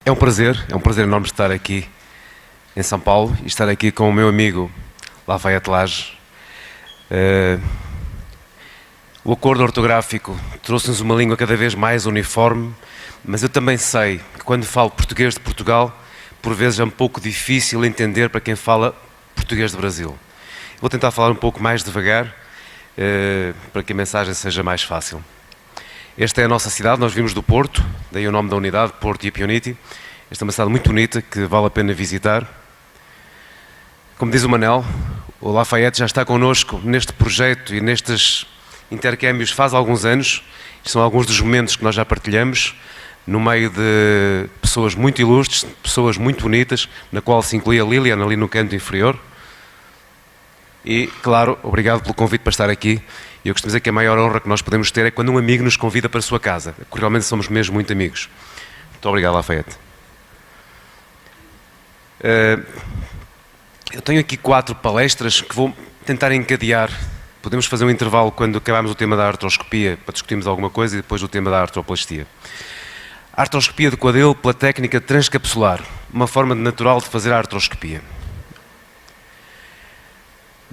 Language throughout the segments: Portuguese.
É um prazer enorme estar aqui em São Paulo e estar aqui com o meu amigo Lafayette Laje. O acordo ortográfico trouxe-nos uma língua cada vez mais uniforme, mas eu também sei que quando falo português de Portugal, por vezes é um pouco difícil entender para quem fala português do Brasil. Vou tentar falar um pouco mais devagar, para que a mensagem seja mais fácil. Esta é a nossa cidade, nós vimos do Porto, daí o nome da unidade, Porto Ipionity. Esta é uma cidade muito bonita, que vale a pena visitar. Como diz o Manel, o Lafayette já está connosco neste projeto e nestes intercâmbios faz alguns anos. São alguns dos momentos que nós já partilhamos, no meio de pessoas muito ilustres, pessoas muito bonitas, na qual se inclui a Lilian ali no canto inferior. E, claro, obrigado pelo convite para estar aqui. Eu costumo dizer que a maior honra que nós podemos ter é quando um amigo nos convida para a sua casa, porque realmente somos mesmo muito amigos. Muito obrigado, Lafayette. Eu tenho aqui 4 palestras que vou tentar encadear. Podemos fazer um intervalo quando acabarmos o tema da artroscopia para discutirmos alguma coisa e depois o tema da artroplastia. A artroscopia do quadril pela técnica transcapsular, uma forma natural de fazer a artroscopia.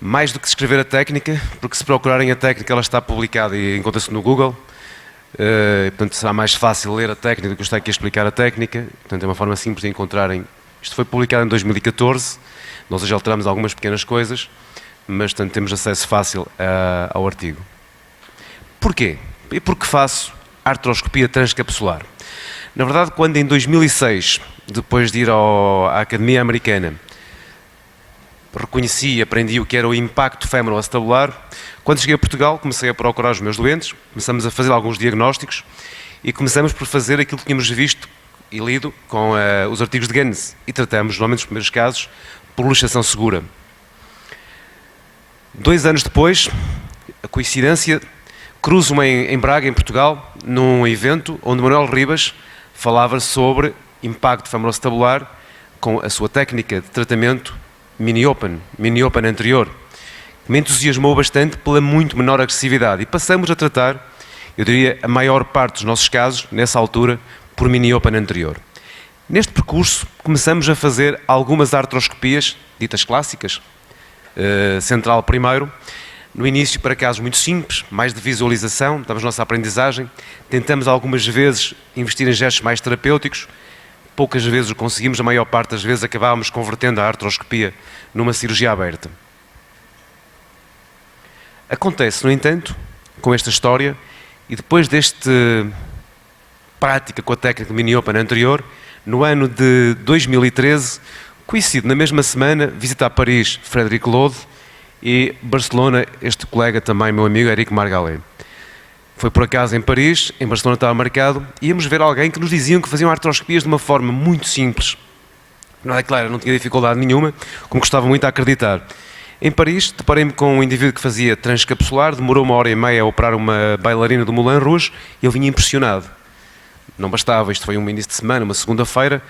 Mais do que escrever a técnica, porque se procurarem a técnica ela está publicada e encontra-se no Google, portanto será mais fácil ler a técnica do que eu estar aqui a explicar a técnica, portanto é uma forma simples de encontrarem. Isto foi publicado em 2014, nós hoje alteramos algumas pequenas coisas, mas portanto, temos acesso fácil ao artigo. Porquê? E porque faço artroscopia transcapsular. Na verdade, quando em 2006, depois de ir à Academia Americana, reconheci e aprendi o que era o impacto femoroacetabular, quando cheguei a Portugal comecei a procurar os meus doentes, começamos a fazer alguns diagnósticos e começamos por fazer aquilo que tínhamos visto e lido com os artigos de Guinness e tratamos, normalmente nos primeiros casos, por luxação segura. 2 anos depois, a coincidência, cruzo-me em Braga, em Portugal, num evento onde Manuel Ribas falava sobre impacto femoroacetabular com a sua técnica de tratamento mini-open anterior, que me entusiasmou bastante pela muito menor agressividade e passamos a tratar, eu diria, a maior parte dos nossos casos, nessa altura, por mini-open anterior. Neste percurso, começamos a fazer algumas artroscopias, ditas clássicas, central primeiro, no início para casos muito simples, mais de visualização, damos nossa aprendizagem, tentamos algumas vezes investir em gestos mais terapêuticos, poucas vezes o conseguimos, a maior parte das vezes acabávamos convertendo a artroscopia numa cirurgia aberta. Acontece, no entanto, com esta história, e depois desta prática com a técnica de mini-open anterior, no ano de 2013, coincido na mesma semana, visitar Paris, Frédéric Lode, e Barcelona, este colega também, meu amigo, Éric Margalé. Foi por acaso em Paris, em Barcelona estava marcado, e íamos ver alguém que nos diziam que faziam artroscopias de uma forma muito simples. Não é claro, não tinha dificuldade nenhuma, como gostava muito a acreditar. Em Paris, deparei-me com um indivíduo que fazia transcapsular, demorou 1h30 a operar uma bailarina do Moulin Rouge, e ele vinha impressionado. Não bastava, isto foi um início de semana, uma segunda-feira,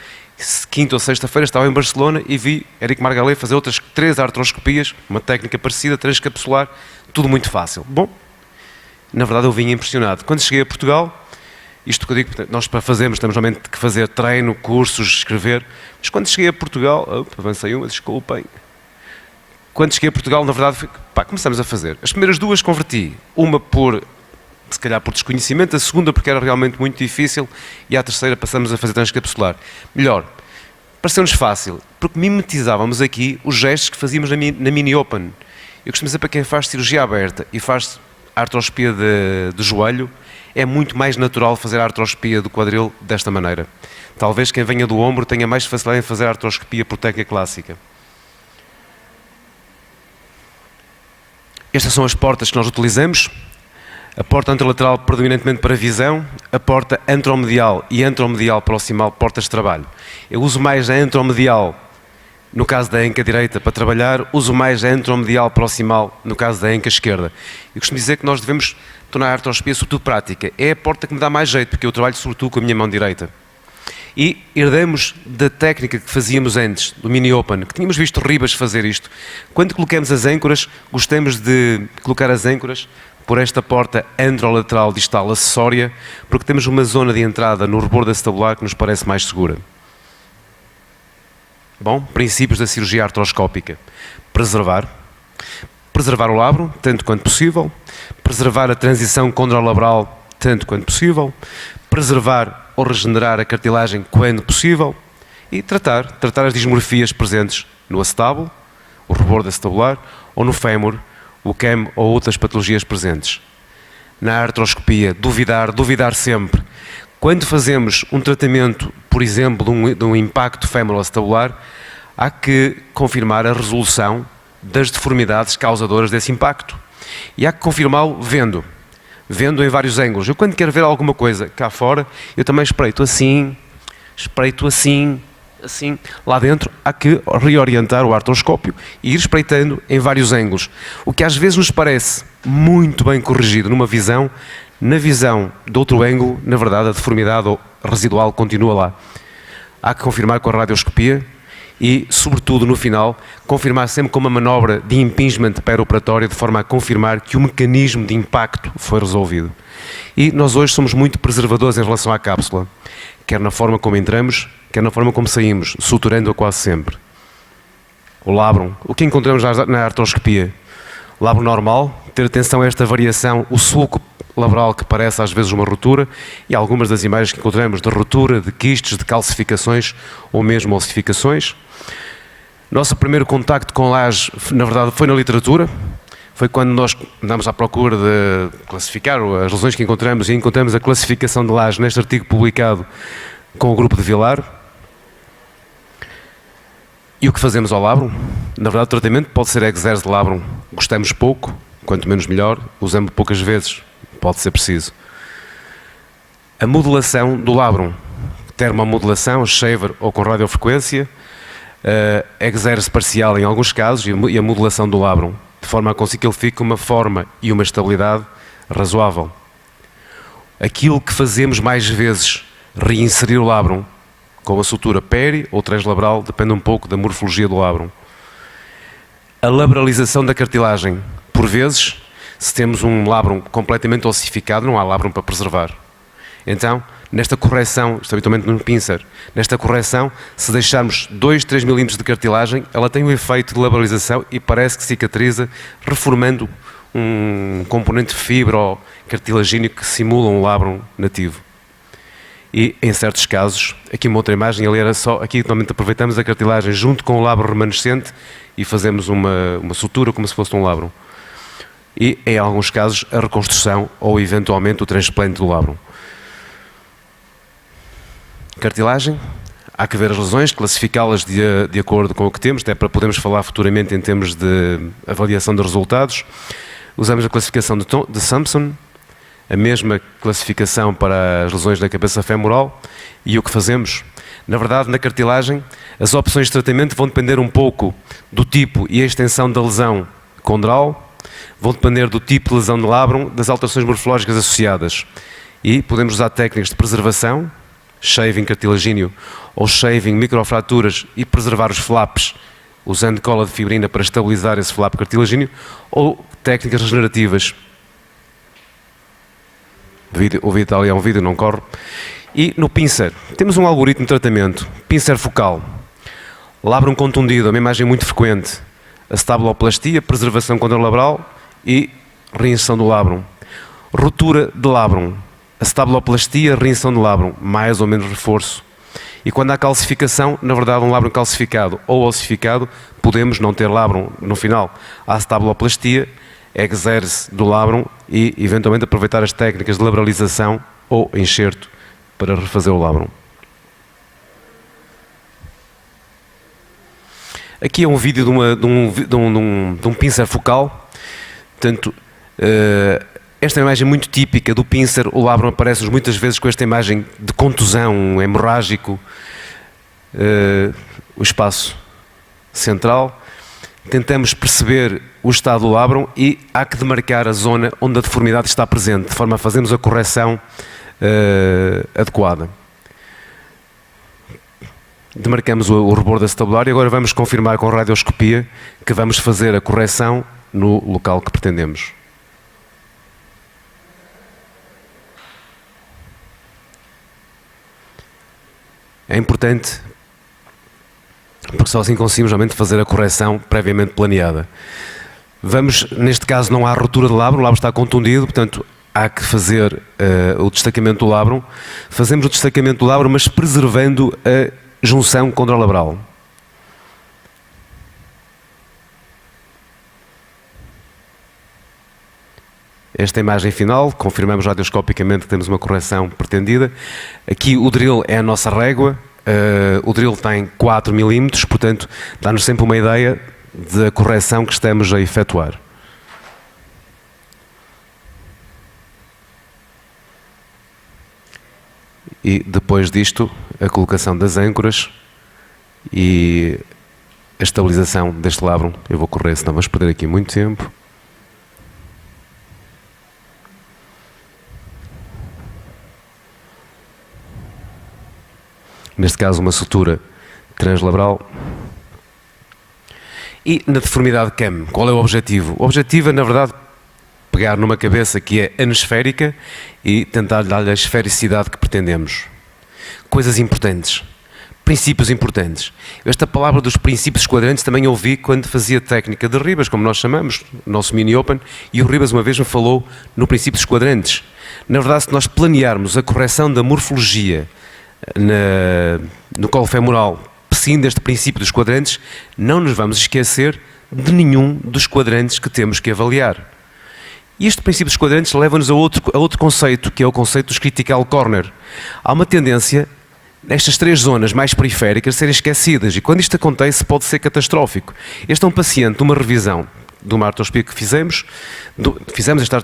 quinta ou sexta-feira estava em Barcelona e vi Éric Margalé fazer outras 3 artroscopias, uma técnica parecida, transcapsular, tudo muito fácil. Bom, na verdade eu vinha impressionado. Quando cheguei a Portugal, isto que eu digo, nós para fazermos temos normalmente que fazer treino, cursos, escrever, mas quando cheguei a Portugal, avancei uma, desculpem. Quando cheguei a Portugal, na verdade, começamos a fazer. As primeiras 2 converti, uma se calhar por desconhecimento, a segunda porque era realmente muito difícil e a terceira passamos a fazer transcapsular. Melhor, pareceu-nos fácil, porque mimetizávamos aqui os gestos que fazíamos na mini-open. Eu costumo dizer para quem faz cirurgia aberta e faz artroscopia de joelho, é muito mais natural fazer a artroscopia do quadril desta maneira. Talvez quem venha do ombro tenha mais facilidade em fazer a artroscopia por técnica clássica. Estas são as portas que nós utilizamos. A porta anterolateral predominantemente para visão, a porta antromedial e antromedial proximal, portas de trabalho. Eu uso mais a antromedial no caso da anca direita para trabalhar, uso mais a antromedial proximal no caso da anca esquerda. Eu costumo dizer que nós devemos tornar a artroscopia sobretudo prática. É a porta que me dá mais jeito, porque eu trabalho sobretudo com a minha mão direita. E herdamos da técnica que fazíamos antes, do mini-open, que tínhamos visto Ribas fazer isto. Quando colocamos as âncoras, gostamos de colocar as âncoras por esta porta anterolateral distal acessória, porque temos uma zona de entrada no rebordo acetabular que nos parece mais segura. Bom, princípios da cirurgia artroscópica. Preservar o labro, tanto quanto possível. Preservar a transição condrolabral, tanto quanto possível. Preservar ou regenerar a cartilagem quando possível. E tratar as dismorfias presentes no acetábulo, o rebordo acetabular, ou no fémur, o CAM ou outras patologias presentes. Na artroscopia, duvidar sempre. Quando fazemos um tratamento, por exemplo, de um impacto fémuro-acetabular, há que confirmar a resolução das deformidades causadoras desse impacto. E há que confirmá-lo vendo em vários ângulos. Eu, quando quero ver alguma coisa cá fora, eu também espreito assim, assim. Lá dentro há que reorientar o artroscópio e ir espreitando em vários ângulos. O que às vezes nos parece muito bem corrigido numa visão, na visão de outro ângulo, na verdade a deformidade residual continua lá. Há que confirmar com a radioscopia e, sobretudo no final, confirmar sempre com uma manobra de impingement perioperatório, de forma a confirmar que o mecanismo de impacto foi resolvido. E nós hoje somos muito preservadores em relação à cápsula, quer na forma como entramos, quer na forma como saímos, suturando-a quase sempre. O labrum, o que encontramos na artroscopia? Labro normal, ter atenção a esta variação, o sulco labral que parece às vezes uma ruptura e algumas das imagens que encontramos de ruptura, de quistes, de calcificações ou mesmo ossificações. Nosso primeiro contacto com laje, na verdade, foi na literatura. Foi quando nós andámos à procura de classificar as lesões que encontramos e encontramos a classificação de laje neste artigo publicado com o grupo de Vilar. E o que fazemos ao labrum? Na verdade, o tratamento pode ser exerce de labrum. Gostamos pouco, quanto menos melhor, usamos poucas vezes, pode ser preciso. A modulação do labrum, termomodulação, shaver ou com radiofrequência, exerce parcial em alguns casos e a modulação do labrum, de forma a conseguir que ele fique uma forma e uma estabilidade razoável. Aquilo que fazemos mais vezes, reinserir o labrum, com a sutura peri ou translabral, depende um pouco da morfologia do labrum. A labralização da cartilagem, por vezes, se temos um labrum completamente ossificado, não há labrum para preservar. Então, nesta correção, isto habitualmente no pincer, nesta correção, se deixarmos 2, 3 milímetros de cartilagem, ela tem um efeito de labralização e parece que cicatriza, reformando um componente fibro-cartilagíneo que simula um labrum nativo. E, em certos casos, aqui uma outra imagem, ali era só, aqui normalmente aproveitamos a cartilagem junto com o labrum remanescente e fazemos uma sutura como se fosse um labrum. E, em alguns casos, a reconstrução ou, eventualmente, o transplante do labrum. Cartilagem, há que ver as lesões, classificá-las de acordo com o que temos, até para podermos falar futuramente em termos de avaliação de resultados. Usamos a classificação de Sampson, a mesma classificação para as lesões da cabeça femoral. E o que fazemos? Na verdade, na cartilagem, as opções de tratamento vão depender um pouco do tipo e a extensão da lesão condral, vão depender do tipo de lesão de labrum, das alterações morfológicas associadas. E podemos usar técnicas de preservação, shaving cartilagíneo ou shaving microfraturas e preservar os flaps usando cola de fibrina para estabilizar esse flap cartilagíneo, ou técnicas regenerativas. O vídeo ali é um vídeo, não corre. E no pincer, temos um algoritmo de tratamento. Pincer focal, labrum contundido, uma imagem muito frequente. Acetaboloplastia, preservação contralabral e reinserção do labrum. Rotura de labrum, acetabuloplastia, reinserção do labrum, mais ou menos reforço. E quando há calcificação, na verdade um labrum calcificado ou ossificado, podemos não ter labrum no final. A acetabuloplastia, exerce do labrum e eventualmente aproveitar as técnicas de labralização ou enxerto para refazer o labrum. Aqui é um vídeo de um pincer focal. Portanto, esta é uma imagem muito típica do pincer. O labrum aparece muitas vezes com esta imagem de contusão hemorrágico, o espaço central. Tentamos perceber o estado do labrum e há que demarcar a zona onde a deformidade está presente, de forma a fazermos a correção adequada. Demarcamos o rebordo acetabular e agora vamos confirmar com radioscopia que vamos fazer a correção no local que pretendemos. É importante porque só assim conseguimos realmente fazer a correção previamente planeada. Vamos, neste caso não há ruptura de labrum, o labrum está contundido, portanto há que fazer o destacamento do labrum. Fazemos o destacamento do labrum, mas preservando a junção contralabral. Esta imagem final, confirmamos radioscopicamente que temos uma correção pretendida. Aqui o drill é a nossa régua, o drill tem 4 mm, portanto dá-nos sempre uma ideia da correção que estamos a efetuar. E depois disto, a colocação das âncoras e a estabilização deste labrum. Eu vou correr, senão vamos perder aqui muito tempo. Neste caso uma sutura translabral. E na deformidade CAM, qual é o objetivo? O objetivo é, na verdade, pegar numa cabeça que é anesférica e tentar dar-lhe a esfericidade que pretendemos. Coisas importantes, princípios importantes. Esta palavra dos princípios quadrantes também ouvi quando fazia técnica de Ribas, como nós chamamos, nosso mini open, e o Ribas uma vez me falou no princípio dos quadrantes. Na verdade, se nós planearmos a correção da morfologia no colo femoral, seguindo este princípio dos quadrantes, não nos vamos esquecer de nenhum dos quadrantes que temos que avaliar. E este princípio dos quadrantes leva-nos a outro conceito, que é o conceito dos critical corner. Há uma tendência nestas 3 zonas mais periféricas serem esquecidas, e quando isto acontece pode ser catastrófico. Este é um paciente de uma revisão de uma artroscopia que fizemos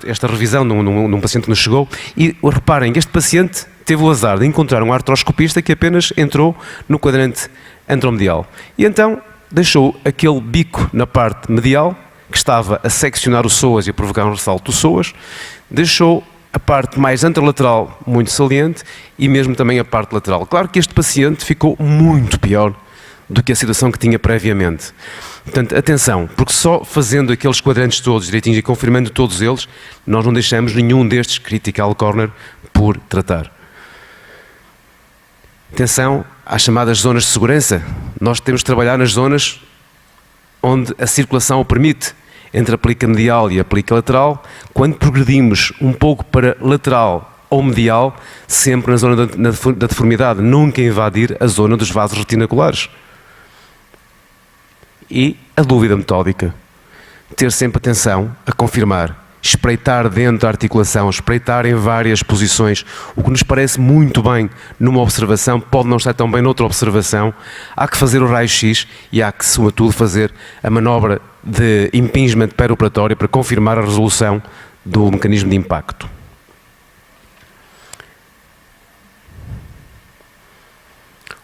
esta revisão num paciente que nos chegou, e reparem, este paciente teve o azar de encontrar um artroscopista que apenas entrou no quadrante antromedial. E então deixou aquele bico na parte medial, que estava a seccionar o psoas e a provocar um ressalto do psoas, deixou a parte mais anterolateral muito saliente e mesmo também a parte lateral. Claro que este paciente ficou muito pior do que a situação que tinha previamente. Portanto, atenção, porque só fazendo aqueles quadrantes todos direitinhos e confirmando todos eles, nós não deixamos nenhum destes critical corner por tratar. Atenção às chamadas zonas de segurança. Nós temos de trabalhar nas zonas onde a circulação o permite, entre a plica medial e a plica lateral. Quando progredimos um pouco para lateral ou medial, sempre na zona da deformidade, nunca invadir a zona dos vasos retinaculares. E a dúvida metódica. Ter sempre atenção a confirmar. Espreitar dentro da articulação, espreitar em várias posições. O que nos parece muito bem numa observação pode não estar tão bem noutra observação. Há que fazer o raio-x e há que, sobretudo, fazer a manobra de impingement perioperatório para confirmar a resolução do mecanismo de impacto.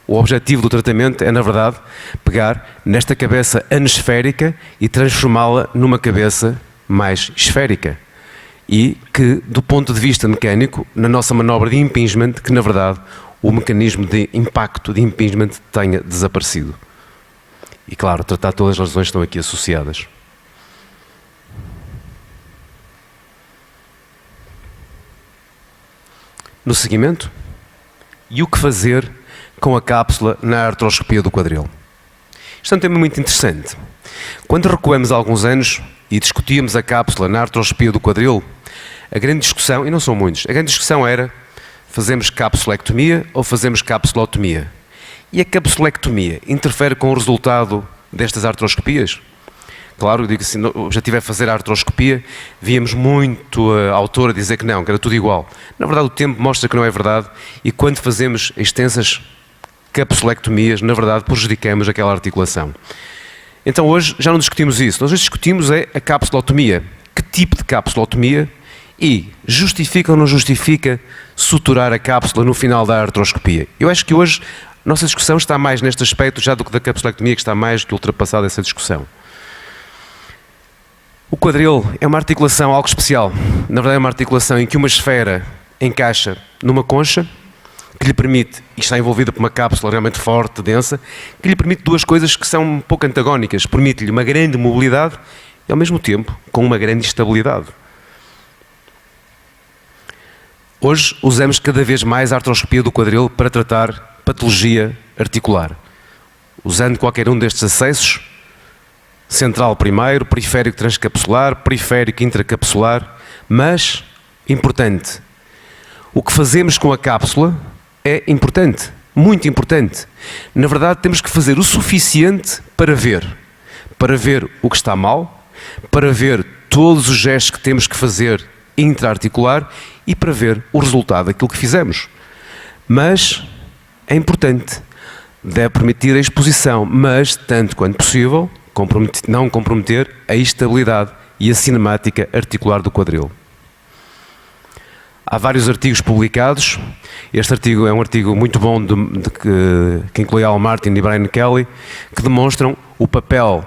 O objetivo do tratamento é, na verdade, pegar nesta cabeça anesférica e transformá-la numa cabeça mais esférica. E que, do ponto de vista mecânico, na nossa manobra de impingement, que, na verdade, o mecanismo de impacto, de impingement, tenha desaparecido. E, claro, tratar todas as lesões que estão aqui associadas. No seguimento, e o que fazer com a cápsula na artroscopia do quadril? Isto é um tema muito interessante. Quando recuamos há alguns anos e discutíamos a cápsula na artroscopia do quadril, a grande discussão, e não são muitos, a grande discussão era: fazemos capsulectomia ou fazemos capsulotomia? E a capsulectomia interfere com o resultado destas artroscopias? Claro, eu digo assim, o objetivo é fazer a artroscopia. Víamos muito a autora dizer que não, que era tudo igual. Na verdade, o tempo mostra que não é verdade, e quando fazemos extensas capsulectomias, na verdade, prejudicamos aquela articulação. Então hoje já não discutimos isso. Nós hoje discutimos a capsulotomia. Que tipo de capsulotomia? E justifica ou não justifica suturar a cápsula no final da artroscopia? Eu acho que hoje a nossa discussão está mais neste aspecto já do que da capsulectomia, que está mais do que ultrapassada essa discussão. O quadril é uma articulação algo especial. Na verdade é uma articulação em que uma esfera encaixa numa concha, que lhe permite, e está envolvida por uma cápsula realmente forte, densa, que lhe permite duas coisas que são um pouco antagónicas. Permite-lhe uma grande mobilidade e, ao mesmo tempo, com uma grande estabilidade. Hoje usamos cada vez mais a artroscopia do quadril para tratar patologia articular. usando qualquer um destes acessos, central primeiro, periférico transcapsular, periférico intracapsular, mas, importante, o que fazemos com a cápsula é importante, muito importante. Na verdade, temos que fazer o suficiente para ver o que está mal, para ver todos os gestos que temos que fazer intra-articular e para ver o resultado daquilo que fizemos. Mas é importante, deve permitir a exposição, mas, tanto quanto possível, não comprometer a estabilidade e a cinemática articular do quadril. Há vários artigos publicados. Este artigo é um artigo muito bom que inclui Al Martin e Brian Kelly, que demonstram o papel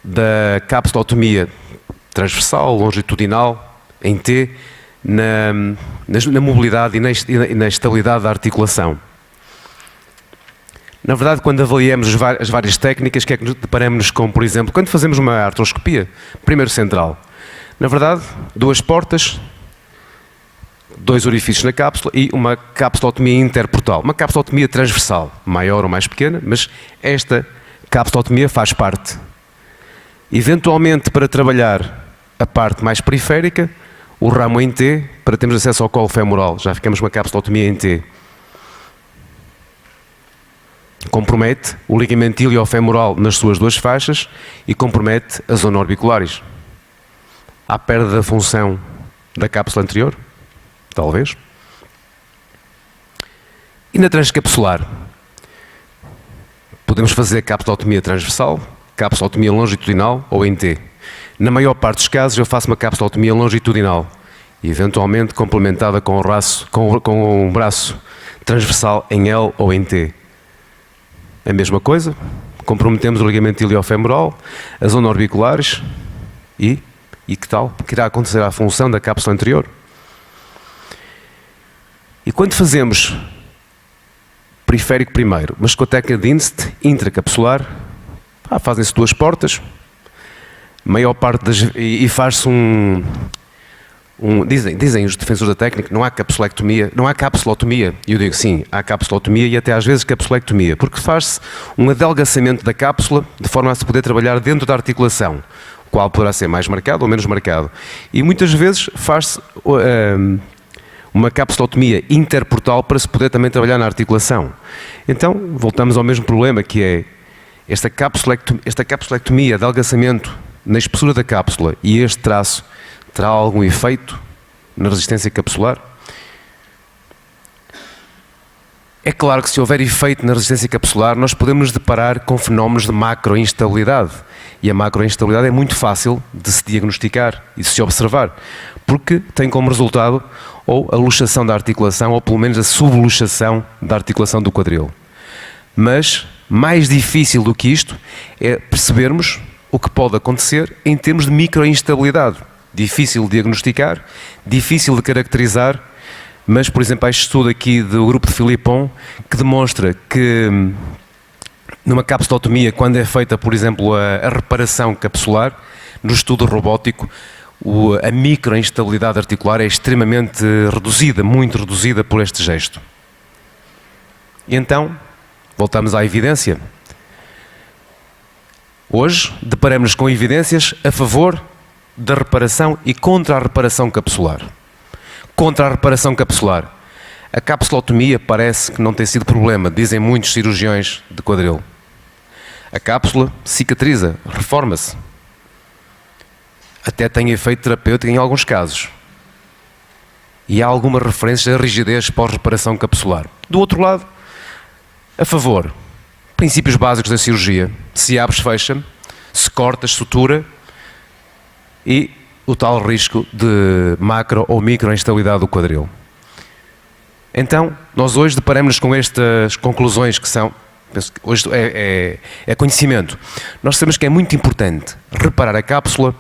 da capsulotomia transversal, longitudinal, em T, na mobilidade e na estabilidade da articulação. Na verdade, quando avaliamos as várias técnicas, que é que deparamos com, por exemplo, quando fazemos uma artroscopia, primeiro central, na verdade, 2 portas, 2 orifícios na cápsula e uma capsulotomia interportal. Uma capsulotomia transversal, maior ou mais pequena, mas esta capsulotomia faz parte. Eventualmente, para trabalhar a parte mais periférica, o ramo em T, para termos acesso ao colo femoral, já ficamos com uma capsulotomia em T. Compromete o ligamento iliofemoral nas suas 2 faixas e compromete a zona orbicularis. Há perda da função da cápsula anterior? Talvez. E na transcapsular? Podemos fazer capsulotomia transversal, capsulotomia longitudinal ou em T. Na maior parte dos casos eu faço uma capsulotomia longitudinal, eventualmente complementada com um braço transversal em L ou em T. A mesma coisa, comprometemos o ligamento iliofemoral, a zona orbicularis e que tal? Que irá acontecer à função da cápsula anterior. E quando fazemos periférico primeiro, mas com a técnica de Inst intracapsular, fazem-se 2 portas, maior parte e faz-se dizem os defensores da técnica, não há capsulectomia, não há capsulotomia. E eu digo sim, há capsulotomia e até às vezes capsulectomia, porque faz-se um adelgaçamento da cápsula de forma a se poder trabalhar dentro da articulação, o qual poderá ser mais marcado ou menos marcado. E muitas vezes faz-se uma capsulotomia interportal para se poder também trabalhar na articulação. Então, voltamos ao mesmo problema, que é esta capsulectomia, adelgaçamento na espessura da cápsula e este traço terá algum efeito na resistência capsular? É claro que se houver efeito na resistência capsular, nós podemos nos deparar com fenómenos de macroinstabilidade. E a macroinstabilidade é muito fácil de se diagnosticar e de se observar, porque tem como resultado ou a luxação da articulação, ou pelo menos a subluxação da articulação do quadril. Mas, mais difícil do que isto, é percebermos o que pode acontecer em termos de microinstabilidade. Difícil de diagnosticar, difícil de caracterizar, mas, por exemplo, há este estudo aqui do grupo de Philippon que demonstra que numa capsulotomia, quando é feita, por exemplo, a reparação capsular, no estudo robótico, a microinstabilidade articular é extremamente reduzida, muito reduzida por este gesto. E então, voltamos à evidência. Hoje, deparamos com evidências a favor da reparação e contra a reparação capsular. Contra a reparação capsular. A capsulotomia parece que não tem sido problema, dizem muitos cirurgiões de quadril. A cápsula cicatriza, reforma-se. Até tem efeito terapêutico em alguns casos. E há alguma referência à rigidez pós-reparação capsular. Do outro lado, a favor, princípios básicos da cirurgia. Se abres, fecha, se cortas, sutura e o tal risco de macro ou microinstabilidade do quadril. Então, nós hoje deparamos-nos com estas conclusões que são, hoje é conhecimento. Nós sabemos que é muito importante reparar a cápsula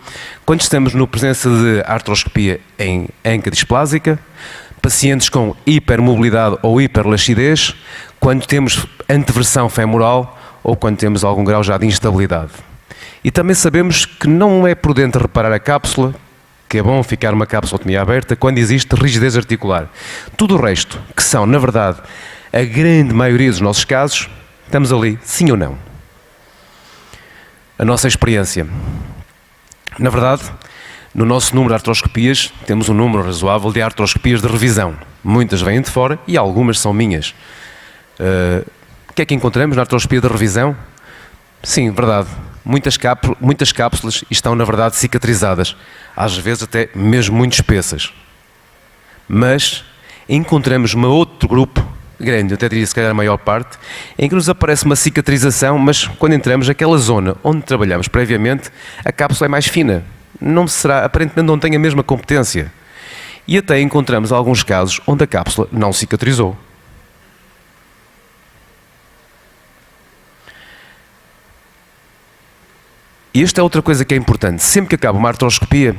quando estamos na presença de artroscopia em anca displásica, pacientes com hipermobilidade ou hiperlaxidez, quando temos anteversão femoral ou quando temos algum grau já de instabilidade. E também sabemos que não é prudente reparar a cápsula, que é bom ficar uma capsulotomia aberta, quando existe rigidez articular. Tudo o resto, que são, na verdade, a grande maioria dos nossos casos, estamos ali, sim ou não. a nossa experiência. Na verdade, no nosso número de artroscopias, temos um número razoável de artroscopias de revisão. Muitas vêm de fora e algumas são minhas. O que é que encontramos na artroscopia de revisão? Sim, verdade. Muitas cápsulas estão, na verdade, cicatrizadas. Às vezes até mesmo muito espessas. Mas encontramos um outro grupo grande, eu até diria se calhar a maior parte, em que nos aparece uma cicatrização, mas quando entramos naquela zona onde trabalhamos previamente, a cápsula é mais fina. Aparentemente não tem a mesma competência. E até encontramos alguns casos onde a cápsula não cicatrizou. E esta é outra coisa que é importante. Sempre que acaba uma artroscopia,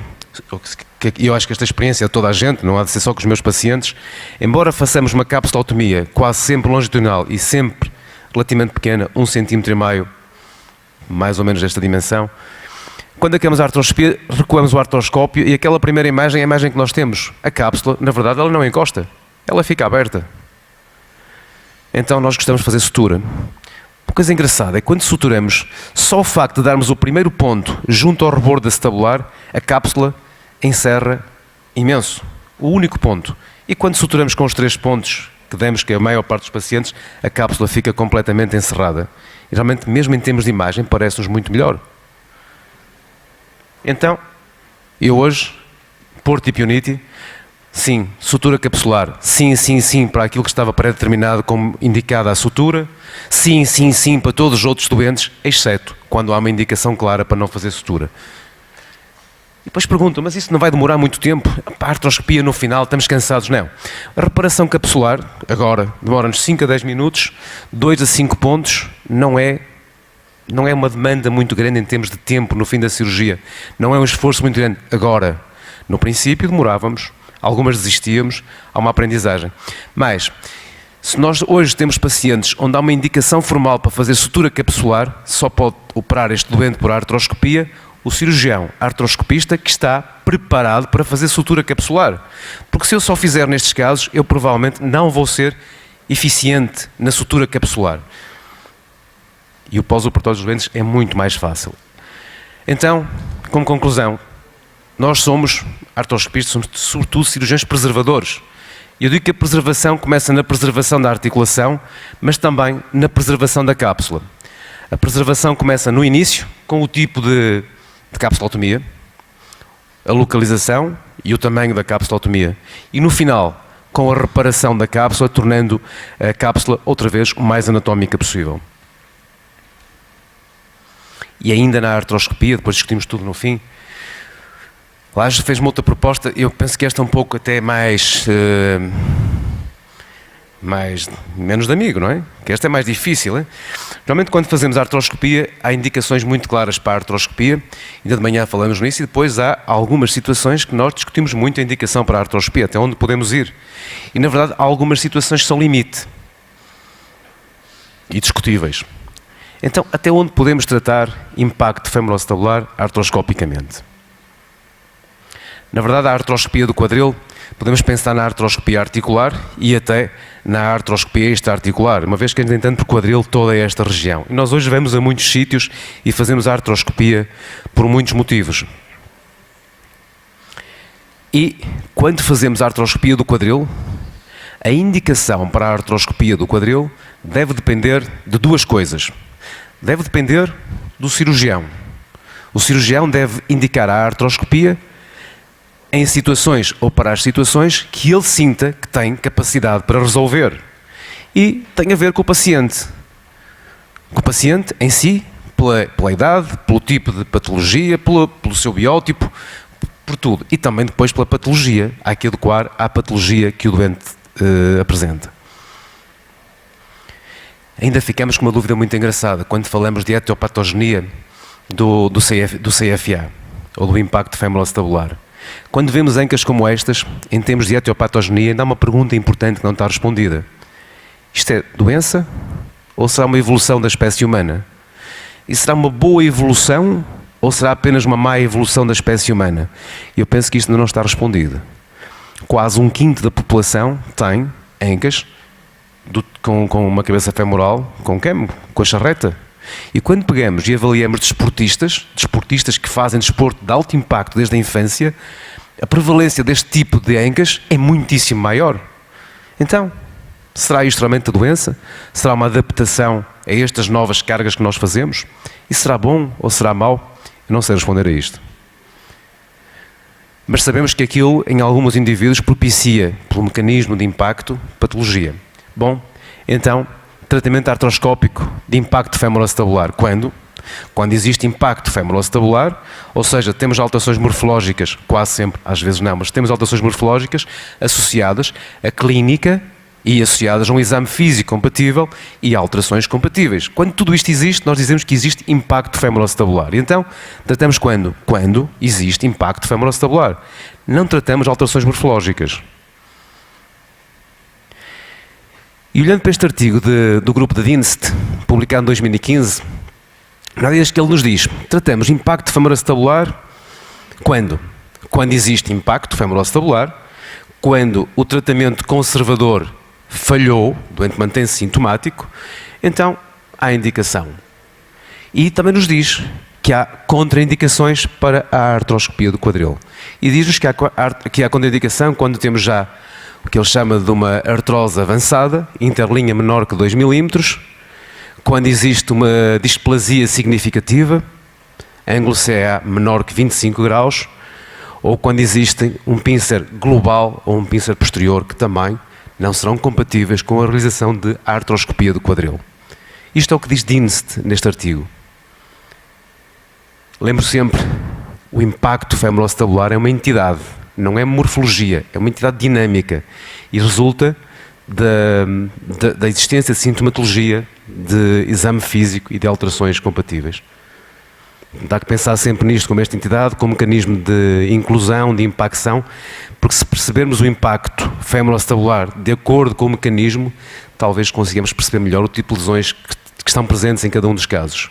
e eu acho que esta experiência é de toda a gente, não há de ser só com os meus pacientes, embora façamos uma capsulotomia quase sempre longitudinal e sempre relativamente pequena, 1,5 cm, mais ou menos desta dimensão, quando acabamos a artroscopia, recuamos o artroscópio e aquela primeira imagem é a imagem que nós temos. A cápsula, na verdade, ela não encosta, ela fica aberta. Então nós gostamos de fazer sutura. Uma coisa engraçada é que quando suturamos, só o facto de darmos o primeiro ponto junto ao rebordo acetabular, a cápsula encerra imenso. O único ponto. E quando suturamos com os 3 pontos que demos, que é a maior parte dos pacientes, a cápsula fica completamente encerrada. E realmente, mesmo em termos de imagem, parece-nos muito melhor. Então, eu hoje, Porto e Pioniti, sim, sutura capsular, sim, para aquilo que estava pré-determinado como indicada a sutura, sim, para todos os outros doentes, exceto quando há uma indicação clara para não fazer sutura. E depois perguntam, mas isso não vai demorar muito tempo? A artroscopia no final, estamos cansados? Não. A reparação capsular, agora, demora-nos 5 a 10 minutos, 2 a 5 pontos, não é uma demanda muito grande em termos de tempo no fim da cirurgia, não é um esforço muito grande. Agora, no princípio demorávamos, algumas desistíamos, há uma aprendizagem. Mas, se nós hoje temos pacientes onde há uma indicação formal para fazer sutura capsular, só pode operar este doente por artroscopia o cirurgião artroscopista que está preparado para fazer sutura capsular. Porque se eu só fizer nestes casos, eu provavelmente não vou ser eficiente na sutura capsular. E o pós-operatório dos doentes é muito mais fácil. Então, como conclusão, nós somos artroscopistas, somos sobretudo cirurgiões preservadores. Eu digo que a preservação começa na preservação da articulação, mas também na preservação da cápsula. A preservação começa no início, com o tipo de capsulotomia, a localização e o tamanho da capsulotomia. E no final, com a reparação da cápsula, tornando a cápsula outra vez o mais anatómica possível. E ainda na artroscopia, depois discutimos tudo no fim, Laje fez-me outra proposta, eu penso que esta é um pouco até menos de amigo, não é? Que esta é mais difícil, é? Geralmente quando fazemos a artroscopia há indicações muito claras para a artroscopia, ainda de manhã falamos nisso, e depois há algumas situações que nós discutimos muito a indicação para a artroscopia, até onde podemos ir. E na verdade há algumas situações que são limite e discutíveis. Então, até onde podemos tratar impacto femoral-acetabular artroscopicamente? Na verdade, a artroscopia do quadril, podemos pensar na artroscopia articular e até na artroscopia extra-articular, uma vez que a gente entende por quadril toda esta região. E nós hoje vamos a muitos sítios e fazemos a artroscopia por muitos motivos. E quando fazemos a artroscopia do quadril, a indicação para a artroscopia do quadril deve depender de 2 coisas. Deve depender do cirurgião. O cirurgião deve indicar a artroscopia em situações ou para as situações que ele sinta que tem capacidade para resolver. E tem a ver com o paciente. Com o paciente em si, pela idade, pelo tipo de patologia, pelo seu biótipo, por tudo. E também depois pela patologia. Há que adequar à patologia que o doente apresenta. Ainda ficamos com uma dúvida muito engraçada quando falamos de etiopatogenia do CFA, ou do impacto femoral-acetabular. Quando vemos encas como estas, em termos de etiopatogenia, ainda há uma pergunta importante que não está respondida. Isto é doença ou será uma evolução da espécie humana? E será uma boa evolução ou será apenas uma má evolução da espécie humana? Eu penso que isto ainda não está respondido. Quase 1/5 da população tem encas com uma cabeça femoral, com a charreta. E quando pegamos e avaliamos desportistas que fazem desporto de alto impacto desde a infância, a prevalência deste tipo de ANCAs é muitíssimo maior. Então, será isto realmente a doença? Será uma adaptação a estas novas cargas que nós fazemos? E será bom ou será mau? Eu não sei responder a isto. Mas sabemos que aquilo, em alguns indivíduos, propicia, pelo mecanismo de impacto, patologia. Bom, então, tratamento artroscópico de impacto femoroacetabular. Quando? Quando existe impacto femoroacetabular, ou seja, temos alterações morfológicas, quase sempre, às vezes não, mas temos alterações morfológicas associadas à clínica e associadas a um exame físico compatível e alterações compatíveis. Quando tudo isto existe, nós dizemos que existe impacto femoroacetabular. E então, tratamos quando? Quando existe impacto femoroacetabular. Não tratamos alterações morfológicas. E olhando para este artigo do grupo da DINST, publicado em 2015, nada disso que ele nos diz. Tratamos impacto femoroacetabular quando? Quando existe impacto femoroacetabular, quando o tratamento conservador falhou, o doente mantém-se sintomático, então há indicação. E também nos diz que há contraindicações para a artroscopia do quadril. E diz-nos que há contraindicação quando temos já o que ele chama de uma artrose avançada, interlinha menor que 2 milímetros, quando existe uma displasia significativa, ângulo CA menor que 25 graus, ou quando existe um pincer global ou um pincer posterior, que também não serão compatíveis com a realização de artroscopia do quadril. Isto é o que diz DINST neste artigo. Lembro sempre, o impacto femoroacetabular é uma entidade, não é morfologia, é uma entidade dinâmica e resulta da existência de sintomatologia, de exame físico e de alterações compatíveis. Dá que pensar sempre nisto como esta entidade, como mecanismo de inclusão, de impacção, porque se percebermos o impacto femoroacetabular de acordo com o mecanismo, talvez consigamos perceber melhor o tipo de lesões que estão presentes em cada um dos casos.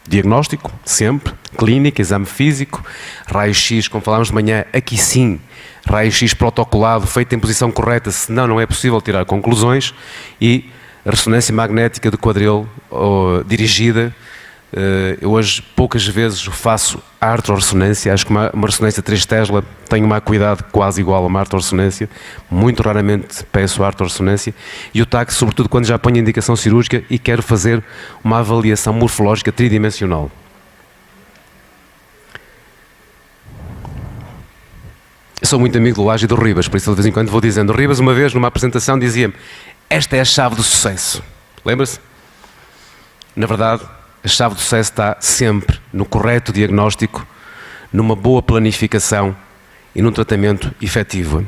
Diagnóstico, sempre, clínica, exame físico, raio-x, como falámos de manhã, aqui sim, raio-x protocolado, feito em posição correta, senão não é possível tirar conclusões, e a ressonância magnética do quadril dirigida. Eu hoje poucas vezes faço artroressonância, acho que uma ressonância 3 Tesla tem uma acuidade quase igual a uma artroressonância, muito raramente peço artroressonância, e o TAC, sobretudo quando já ponho a indicação cirúrgica e quero fazer uma avaliação morfológica tridimensional. Eu sou muito amigo do Laje e do Ribas, por isso de vez em quando vou dizendo. O Ribas uma vez numa apresentação dizia-me: esta é a chave do sucesso. Lembra-se? Na verdade, a chave do sucesso está sempre no correto diagnóstico, numa boa planificação e num tratamento efetivo.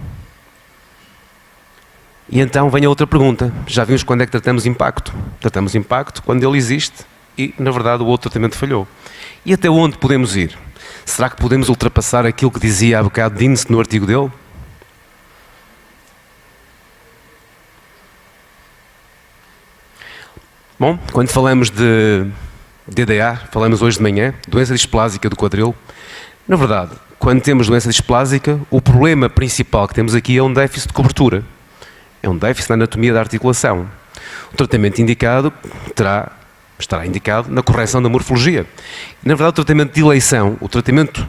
E então vem a outra pergunta. Já vimos quando é que tratamos impacto? Tratamos impacto quando ele existe e, na verdade, o outro tratamento falhou. E até onde podemos ir? Será que podemos ultrapassar aquilo que dizia há bocado DINST no artigo dele? Bom, quando falamos de DDA, falamos hoje de manhã, doença displásica do quadril. Na verdade, quando temos doença displásica, o problema principal que temos aqui é um déficit de cobertura. É um déficit na anatomia da articulação. O tratamento indicado estará indicado na correção da morfologia. Na verdade, o tratamento de eleição, o tratamento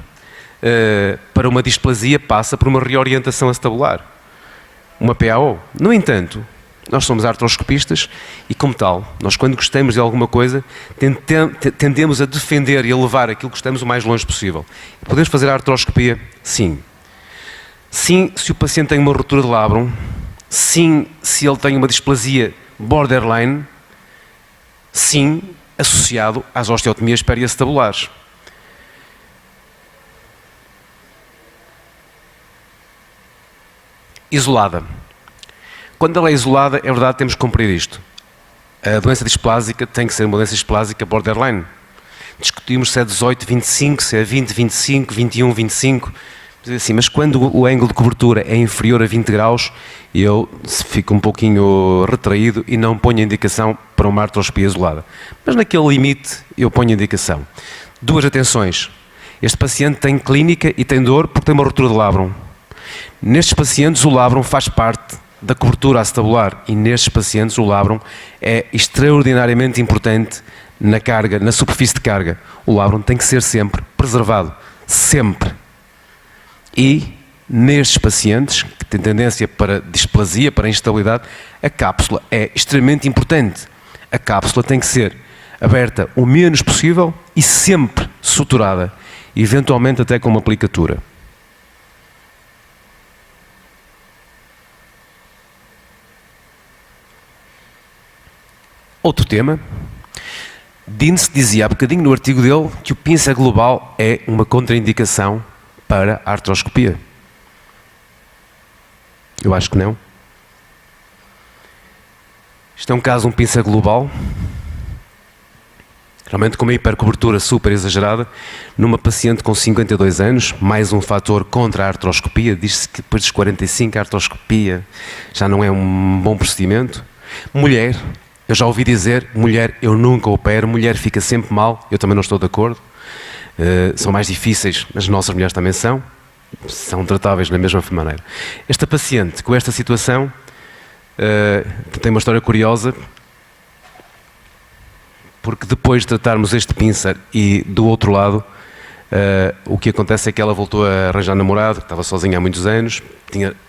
para uma displasia passa por uma reorientação acetabular, uma PAO. No entanto, nós somos artroscopistas e, como tal, nós quando gostamos de alguma coisa, tendemos a defender e a levar aquilo que gostamos o mais longe possível. Podemos fazer a artroscopia? Sim. Sim, se o paciente tem uma ruptura de labrum. Sim, se ele tem uma displasia borderline. Sim, associado às osteotomias periacetabulares. Isolada. Quando ela é isolada, é verdade, temos que cumprir isto. A doença displásica tem que ser uma doença displásica borderline. Discutimos se é 18-25, se é 20-25, 21-25. Assim, mas quando o ângulo de cobertura é inferior a 20 graus, eu fico um pouquinho retraído e não ponho indicação para uma artroscopia isolada. Mas naquele limite eu ponho indicação. Duas atenções. Este paciente tem clínica e tem dor porque tem uma ruptura de labrum. Nestes pacientes o labrum faz parte da cobertura acetabular e nestes pacientes o labrum é extraordinariamente importante na carga, na superfície de carga. O labrum tem que ser sempre preservado, sempre. E nestes pacientes que têm tendência para displasia, para instabilidade, a cápsula é extremamente importante. A cápsula tem que ser aberta o menos possível e sempre suturada, eventualmente até com uma aplicatura. Outro tema, Dinse dizia há bocadinho no artigo dele que o pinça global é uma contraindicação para a artroscopia. Eu acho que não. Isto é um caso de um pinça global, realmente com uma hipercobertura super exagerada, numa paciente com 52 anos, mais um fator contra a artroscopia. Diz-se que depois dos 45 a artroscopia já não é um bom procedimento. Mulher, eu já ouvi dizer, mulher eu nunca opero, mulher fica sempre mal, eu também não estou de acordo. São mais difíceis, as nossas mulheres também são tratáveis da mesma maneira. Esta paciente com esta situação tem uma história curiosa, porque depois de tratarmos este pincer e do outro lado, o que acontece é que ela voltou a arranjar namorado, estava sozinha há muitos anos,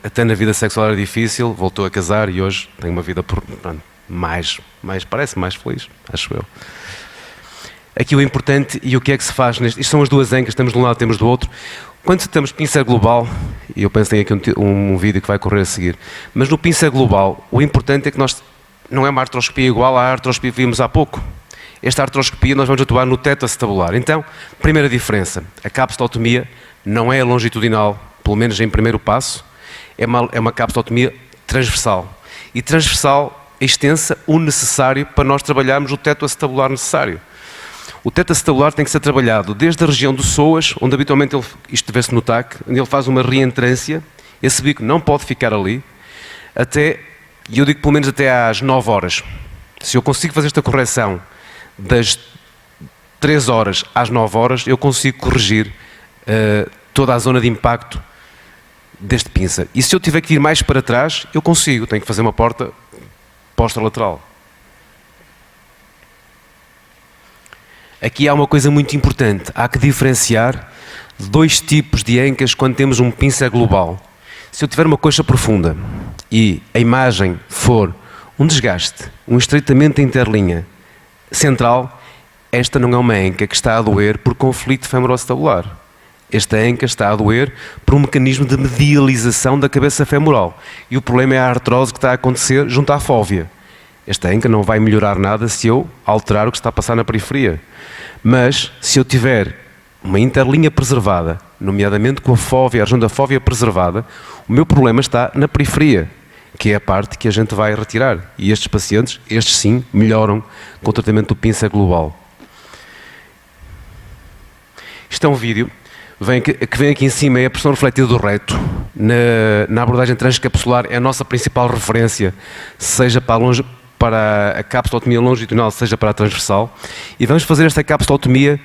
até na vida sexual era difícil, voltou a casar e hoje tem uma vida parece mais feliz, acho eu. Aqui o importante e o que é que se faz isto são as duas ancas, temos de um lado, temos do outro. Quando temos pincer global, e eu penso que tem aqui um vídeo que vai correr a seguir, mas no pincer global, o importante é que não é uma artroscopia igual à artroscopia que vimos há pouco. Esta artroscopia nós vamos atuar no teto acetabular. Então, primeira diferença, a capsulotomia não é longitudinal, pelo menos em primeiro passo, é uma capsulotomia transversal. E transversal extensa o necessário para nós trabalharmos o teto acetabular necessário. O teto acetabular tem que ser trabalhado desde a região do psoas, onde habitualmente isto vê-se no TAC, onde ele faz uma reentrância, esse bico não pode ficar ali, e eu digo pelo menos até às 9 horas. Se eu consigo fazer esta correção das 3 horas às 9 horas, eu consigo corrigir toda a zona de impacto deste pincer. E se eu tiver que ir mais para trás, eu consigo, tenho que fazer uma porta posterolateral. Aqui há uma coisa muito importante, há que diferenciar dois tipos de ancas quando temos um pincer global. Se eu tiver uma coxa profunda e a imagem for um desgaste, um estreitamento da interlinha central, esta não é uma anca que está a doer por conflito femoroacetabular. Esta anca está a doer por um mecanismo de medialização da cabeça femoral. E o problema é a artrose que está a acontecer junto à fóvea. Esta anca não vai melhorar nada se eu alterar o que está a passar na periferia. Mas, se eu tiver uma interlinha preservada, nomeadamente com a fóvea, a região da fóvea preservada, o meu problema está na periferia, que é a parte que a gente vai retirar. E estes pacientes, estes sim, melhoram com o tratamento do pincer global. Isto é um vídeo que vem aqui em cima, é a pressão refletida do reto. Na abordagem transcapsular é a nossa principal referência, seja para a capsulotomia longitudinal, seja para a transversal, e vamos fazer esta capsulotomia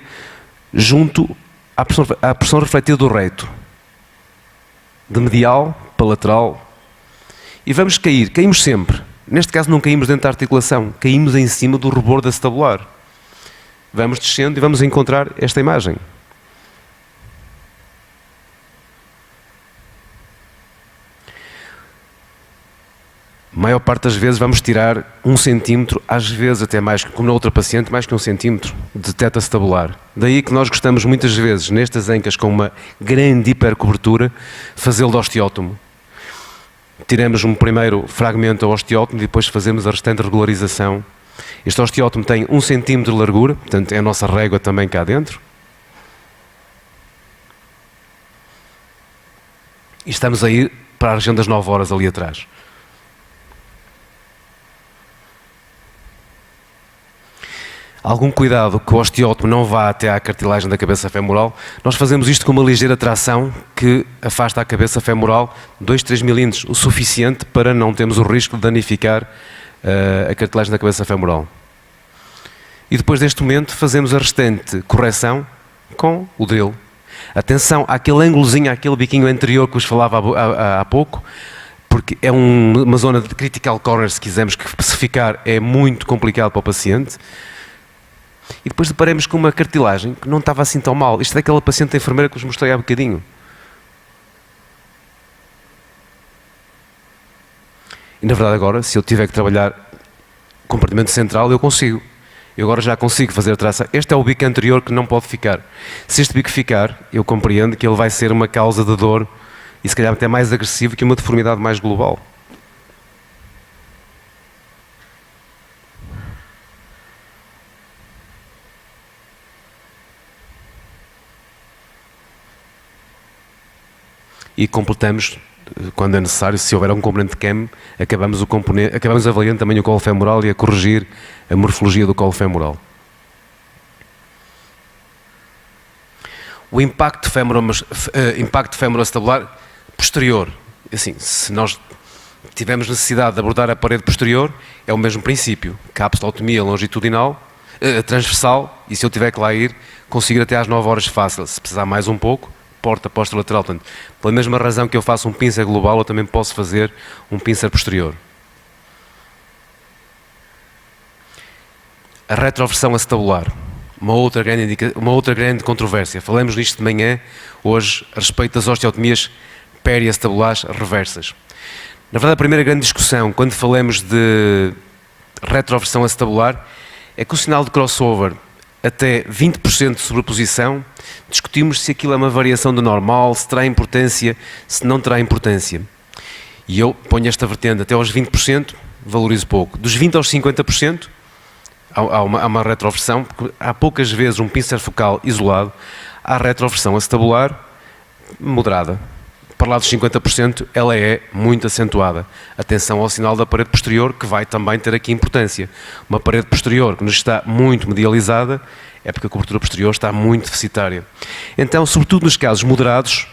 junto à pressão refletida do reto, de medial para lateral, e vamos caímos sempre. Neste caso não caímos dentro da articulação, caímos em cima do rebordo acetabular. Vamos descendo e vamos encontrar esta imagem. A maior parte das vezes vamos tirar 1 centímetro, às vezes até mais, como na outra paciente, mais que 1 centímetro de teto acetabular. Daí que nós gostamos muitas vezes, nestas ancas com uma grande hipercobertura, fazê-lo de osteótomo. Tiramos um primeiro fragmento ao osteótomo e depois fazemos a restante regularização. Este osteótomo tem 1 centímetro de largura, portanto é a nossa régua também cá dentro. E estamos a ir para a região das 9 horas ali atrás. Algum cuidado que o osteótomo não vá até à cartilagem da cabeça femoral. Nós fazemos isto com uma ligeira tração que afasta a cabeça femoral 2, 3 milímetros, o suficiente para não termos o risco de danificar a cartilagem da cabeça femoral. E depois deste momento fazemos a restante correção com o drill. Atenção àquele ângulozinho, àquele biquinho anterior que vos falava há pouco. porque é uma zona de critical corner, se quisermos que especificar, é muito complicado para o paciente. E depois deparamos com uma cartilagem que não estava assim tão mal. Isto é daquela paciente enfermeira que vos mostrei há bocadinho. E na verdade agora, se eu tiver que trabalhar compartimento central, eu consigo. Eu agora já consigo fazer a tração. Este é o bico anterior que não pode ficar. Se este bico ficar, eu compreendo que ele vai ser uma causa de dor e se calhar até mais agressivo que uma deformidade mais global. E completamos, quando é necessário, se houver um componente de CAM, acabamos avaliando também o colo femoral e a corrigir a morfologia do colo femoral. O impacto femoroacetabular posterior. Assim, se nós tivermos necessidade de abordar a parede posterior, é o mesmo princípio. Capsulotomia longitudinal, transversal, e se eu tiver que lá ir, consigo ir até às 9 horas fácil. Se precisar mais um pouco, porta posterolateral. Portanto, pela mesma razão que eu faço um pincer global, eu também posso fazer um pincer posterior. A retroversão acetabular. Uma outra grande controvérsia. Falamos nisto de manhã, hoje, a respeito das osteotomias periacetabulares reversas. Na verdade, a primeira grande discussão, quando falamos de retroversão acetabular, é que o sinal de crossover até 20% de sobreposição, discutimos se aquilo é uma variação do normal, se terá importância, se não terá importância. E eu ponho esta vertente até aos 20%, valorizo pouco. Dos 20% aos 50%, há uma retroversão, porque há poucas vezes um pincer focal isolado, há retroversão acetabular moderada. Para lá dos 50%, ela é muito acentuada. Atenção ao sinal da parede posterior, que vai também ter aqui importância. Uma parede posterior que nos está muito medializada, é porque a cobertura posterior está muito deficitária. Então, sobretudo nos casos moderados,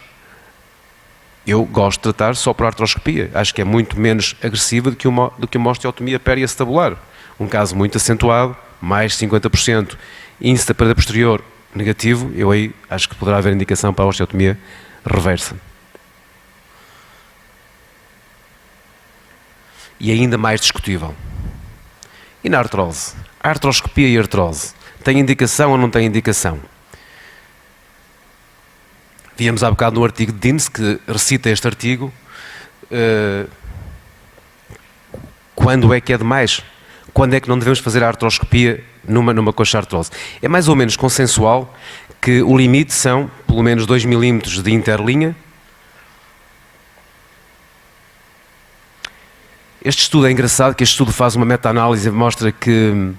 eu gosto de tratar só por artroscopia. Acho que é muito menos agressiva do que uma osteotomia periacetabular. Um caso muito acentuado, mais 50%, índice da parede posterior negativo, eu aí acho que poderá haver indicação para a osteotomia reversa. E ainda mais discutível. E na artrose? A artroscopia e a artrose, tem indicação ou não tem indicação? Víamos há bocado no artigo de Dines, que recita este artigo, quando é que é demais? Quando é que não devemos fazer a artroscopia numa coxa artrose? É mais ou menos consensual que o limite são pelo menos 2 milímetros de interlinha. Este estudo é engraçado, que este estudo faz uma meta-análise e mostra que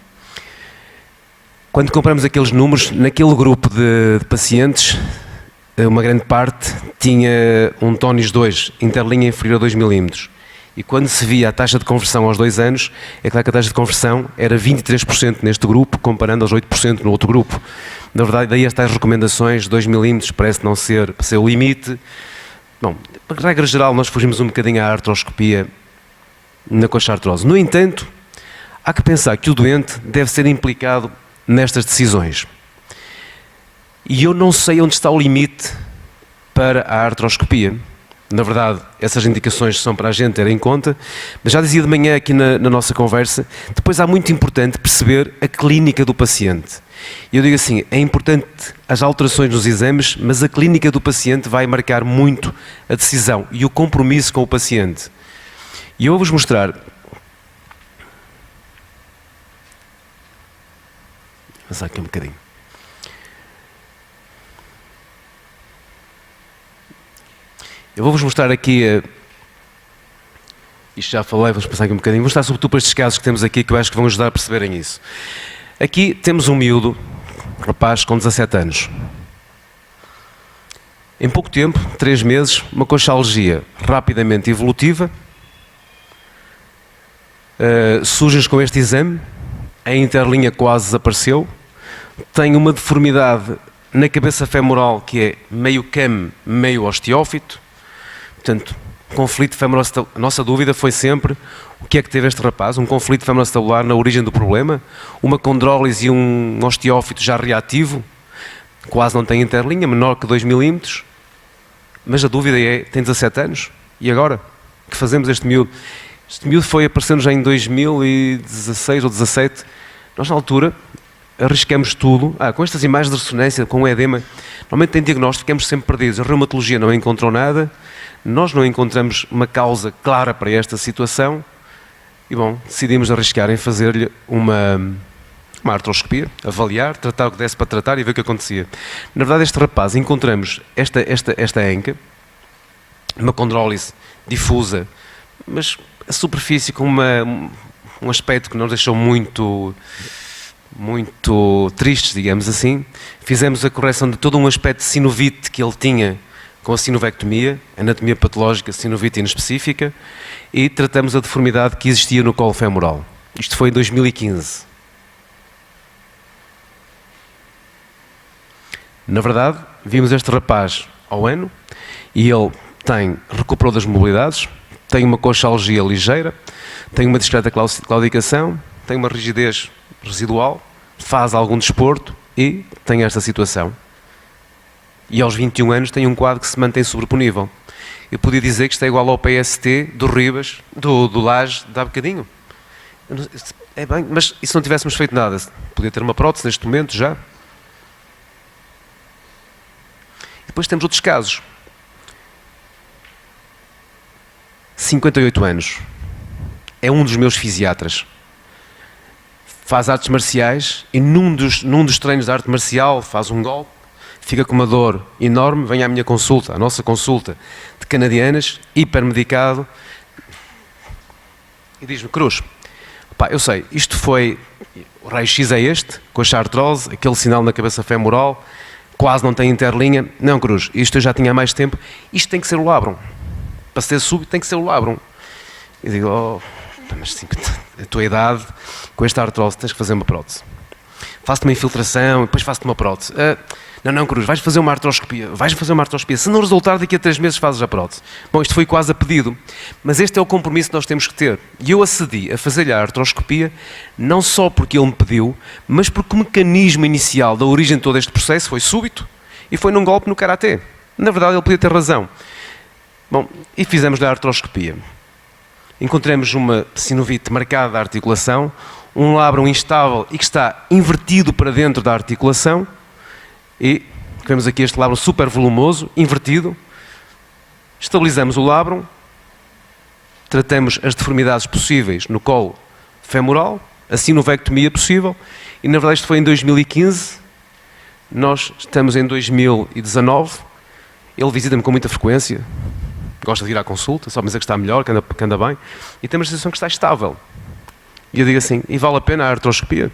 quando comparamos aqueles números, naquele grupo de pacientes, uma grande parte tinha um TONIS 2, interlinha inferior a 2 milímetros. E quando se via a taxa de conversão aos 2 anos, é claro que a taxa de conversão era 23% neste grupo, comparando aos 8% no outro grupo. Na verdade, daí estas recomendações, 2 milímetros parece não ser o limite. Bom, por regra geral, nós fugimos um bocadinho à artroscopia na coxa artrose. No entanto, há que pensar que o doente deve ser implicado nestas decisões. E eu não sei onde está o limite para a artroscopia. Na verdade, essas indicações são para a gente ter em conta, mas já dizia de manhã aqui na nossa conversa, depois há muito importante perceber a clínica do paciente. Eu digo assim, é importante as alterações nos exames, mas a clínica do paciente vai marcar muito a decisão e o compromisso com o paciente. E eu vou-vos mostrar. Vou passar aqui um bocadinho. Eu vou-vos mostrar aqui, isto já falei, vamos passar aqui um bocadinho, vou mostrar sobretudo para estes casos que temos aqui, que eu acho que vão ajudar a perceberem isso. Aqui temos um miúdo, um rapaz com 17 anos. Em pouco tempo, 3 meses, uma coxalgia rapidamente evolutiva, surge com este exame, a interlinha quase desapareceu, tem uma deformidade na cabeça femoral que é meio CAM, meio osteófito. Portanto, conflito femoroacetabular. A nossa dúvida foi sempre o que é que teve este rapaz, um conflito femoroacetabular na origem do problema, uma condrólise e um osteófito já reativo, quase não tem interlinha, menor que 2 milímetros, mas a dúvida é, tem 17 anos, e agora? que fazemos este miúdo? Este miúdo foi aparecendo já em 2016 ou 2017. Nós, na altura, arriscamos tudo. Com estas imagens de ressonância, com o edema, normalmente tem diagnóstico, ficamos sempre perdidos. A reumatologia não encontrou nada, nós não encontramos uma causa clara para esta situação e, bom, decidimos arriscar em fazer-lhe uma artroscopia, avaliar, tratar o que desse para tratar e ver o que acontecia. Na verdade, este rapaz, encontramos esta anca, uma condrólise difusa, mas a superfície com um aspecto que nos deixou muito tristes, digamos assim. Fizemos a correção de todo um aspecto de sinovite que ele tinha com a sinovectomia, anatomia patológica, sinovite inespecífica, e tratamos a deformidade que existia no colo femoral. Isto foi em 2015. Na verdade, vimos este rapaz ao ano e ele recuperou das mobilidades, tem uma coxalgia ligeira, tem uma discreta claudicação, tem uma rigidez residual, faz algum desporto e tem esta situação. E aos 21 anos tem um quadro que se mantém sobreponível. Eu podia dizer que isto é igual ao PST do Ribas, do Laje, de há bocadinho. É bem, mas e se não tivéssemos feito nada? Podia ter uma prótese neste momento já. Depois temos outros casos. 58 anos. É um dos meus fisiatras. Faz artes marciais e num dos treinos de arte marcial faz um golpe, fica com uma dor enorme, vem à minha consulta, à nossa consulta de canadianas, hipermedicado, e diz-me: Cruz, pá, eu sei, isto foi, o raio-x é este, com a artrose, aquele sinal na cabeça femoral, quase não tem interlinha. Não, Cruz, isto eu já tinha há mais tempo, isto tem que ser o labrum. Para ser súbito tem que ser o labrum. Eu digo: mas sim, a tua idade, com esta artrose, tens que fazer uma prótese. Faço-te uma infiltração, depois faço-te uma prótese. Não, Cruz, vais fazer uma artroscopia. Se não resultar, daqui a 3 meses fazes a prótese. Bom, isto foi quase a pedido, mas este é o compromisso que nós temos que ter. E eu acedi a fazer-lhe a artroscopia, não só porque ele me pediu, mas porque o mecanismo inicial da origem de todo este processo foi súbito e foi num golpe no karatê. Na verdade, ele podia ter razão. Bom, e fizemos-lhe a artroscopia. Encontramos uma sinovite marcada da articulação, um labrum instável e que está invertido para dentro da articulação, e vemos aqui este labrum super volumoso, invertido. Estabilizamos o labrum, tratamos as deformidades possíveis no colo femoral, a sinovectomia possível, e na verdade isto foi em 2015, nós estamos em 2019, ele visita-me com muita frequência, gosta de ir à consulta, só me dizer que está melhor, que anda bem, e temos a sensação que está estável. E eu digo assim: e vale a pena a artroscopia?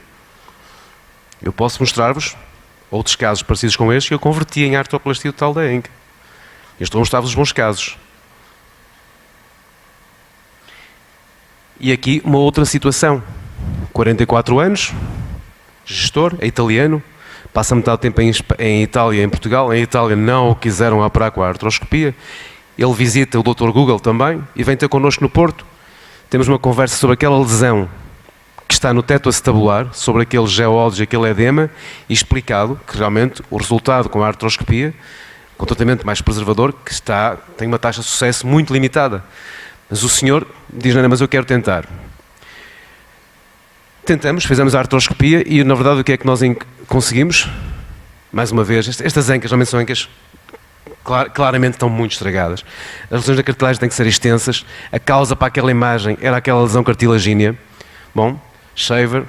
Eu posso mostrar-vos outros casos parecidos com este que eu converti em artroplastia total da anca. Eu estou a mostrar-vos os bons casos. E aqui uma outra situação. 44 anos, gestor, é italiano, passa metade do tempo em Itália e em Portugal. Em Itália não o quiseram operar com a artroscopia. Ele visita o Dr. Google também e vem ter connosco no Porto. Temos uma conversa sobre aquela lesão que está no teto acetabular, sobre aquele geólogo, aquele edema, e explicado que realmente o resultado com a artroscopia, com tratamento mais preservador, tem uma taxa de sucesso muito limitada. Mas o senhor diz: não, mas eu quero tentar. Tentamos, fizemos a artroscopia e na verdade o que é que nós conseguimos? Mais uma vez, estas ancas, realmente são ancas claramente estão muito estragadas. As lesões da cartilagem têm que ser extensas. A causa para aquela imagem era aquela lesão cartilagínea. Bom, shaver,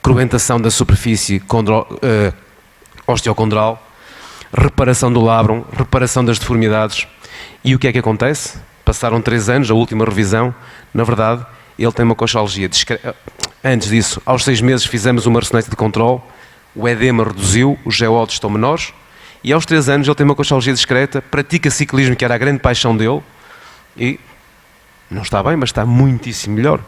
cruentação da superfície osteocondral, reparação do labrum, reparação das deformidades. E o que é que acontece? Passaram 3 anos, a última revisão, na verdade, ele tem uma coxalgia. Antes disso, aos 6 meses fizemos uma ressonância de controle, o edema reduziu, os geódes estão menores, e aos 3 anos ele tem uma coxalgia discreta, pratica ciclismo, que era a grande paixão dele, e não está bem, mas está muitíssimo melhor.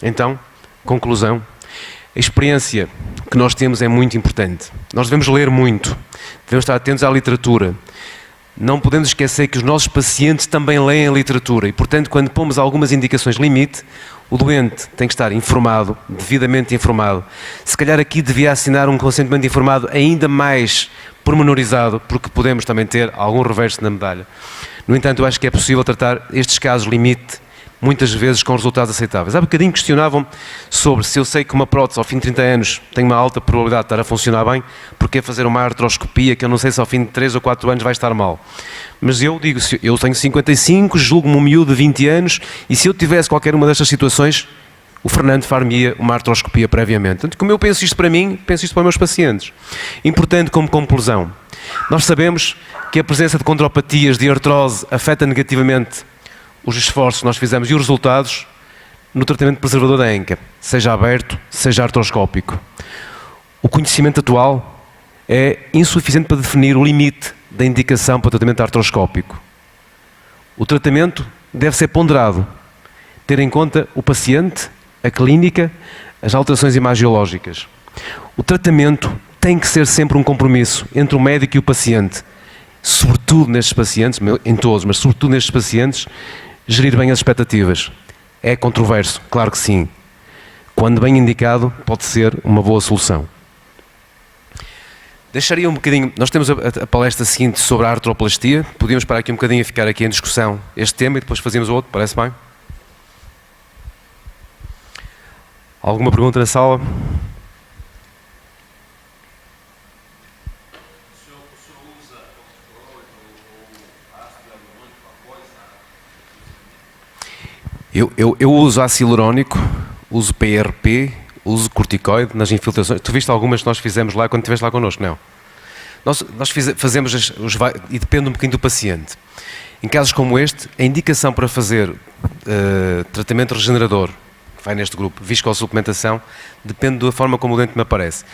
Então, conclusão, a experiência que nós temos é muito importante. Nós devemos ler muito, devemos estar atentos à literatura. Não podemos esquecer que os nossos pacientes também leem a literatura e, portanto, quando pomos algumas indicações limite, O doente tem que estar informado, devidamente informado. Se calhar aqui devia assinar um consentimento informado ainda mais pormenorizado, porque podemos também ter algum reverso na medalha. No entanto, eu acho que é possível tratar estes casos limite, muitas vezes com resultados aceitáveis. Há bocadinho questionavam sobre se eu sei que uma prótese ao fim de 30 anos tem uma alta probabilidade de estar a funcionar bem, porque é fazer uma artroscopia que eu não sei se ao fim de 3 ou 4 anos vai estar mal. Mas eu digo, eu tenho 55, julgo-me um miúdo de 20 anos, e se eu tivesse qualquer uma destas situações, o Fernando far-me uma artroscopia previamente. Portanto, como eu penso isto para mim, penso isto para os meus pacientes. Importante como conclusão, nós sabemos que a presença de condropatias, de artrose, afeta negativamente os esforços que nós fizemos e os resultados no tratamento preservador da anca, seja aberto, seja artroscópico. O conhecimento atual é insuficiente para definir o limite da indicação para o tratamento artroscópico. O tratamento deve ser ponderado, ter em conta o paciente, a clínica, as alterações imagiológicas. O tratamento tem que ser sempre um compromisso entre o médico e o paciente, sobretudo nestes pacientes, em todos, mas sobretudo nestes pacientes, gerir bem as expectativas. É controverso, claro que sim. Quando bem indicado, pode ser uma boa solução. Deixaria um bocadinho, nós temos a palestra seguinte sobre a artroplastia, podíamos parar aqui um bocadinho a ficar aqui em discussão este tema e depois fazíamos o outro, parece bem? Alguma pergunta na sala? Eu uso ácido hialurónico, uso PRP, uso corticoide nas infiltrações. Tu viste algumas que nós fizemos lá quando estiveste lá connosco? Não. Nós fazemos e depende um bocadinho do paciente. Em casos como este, a indicação para fazer tratamento regenerador, que vai neste grupo, viscosupplementação, depende da forma como o doente me aparece.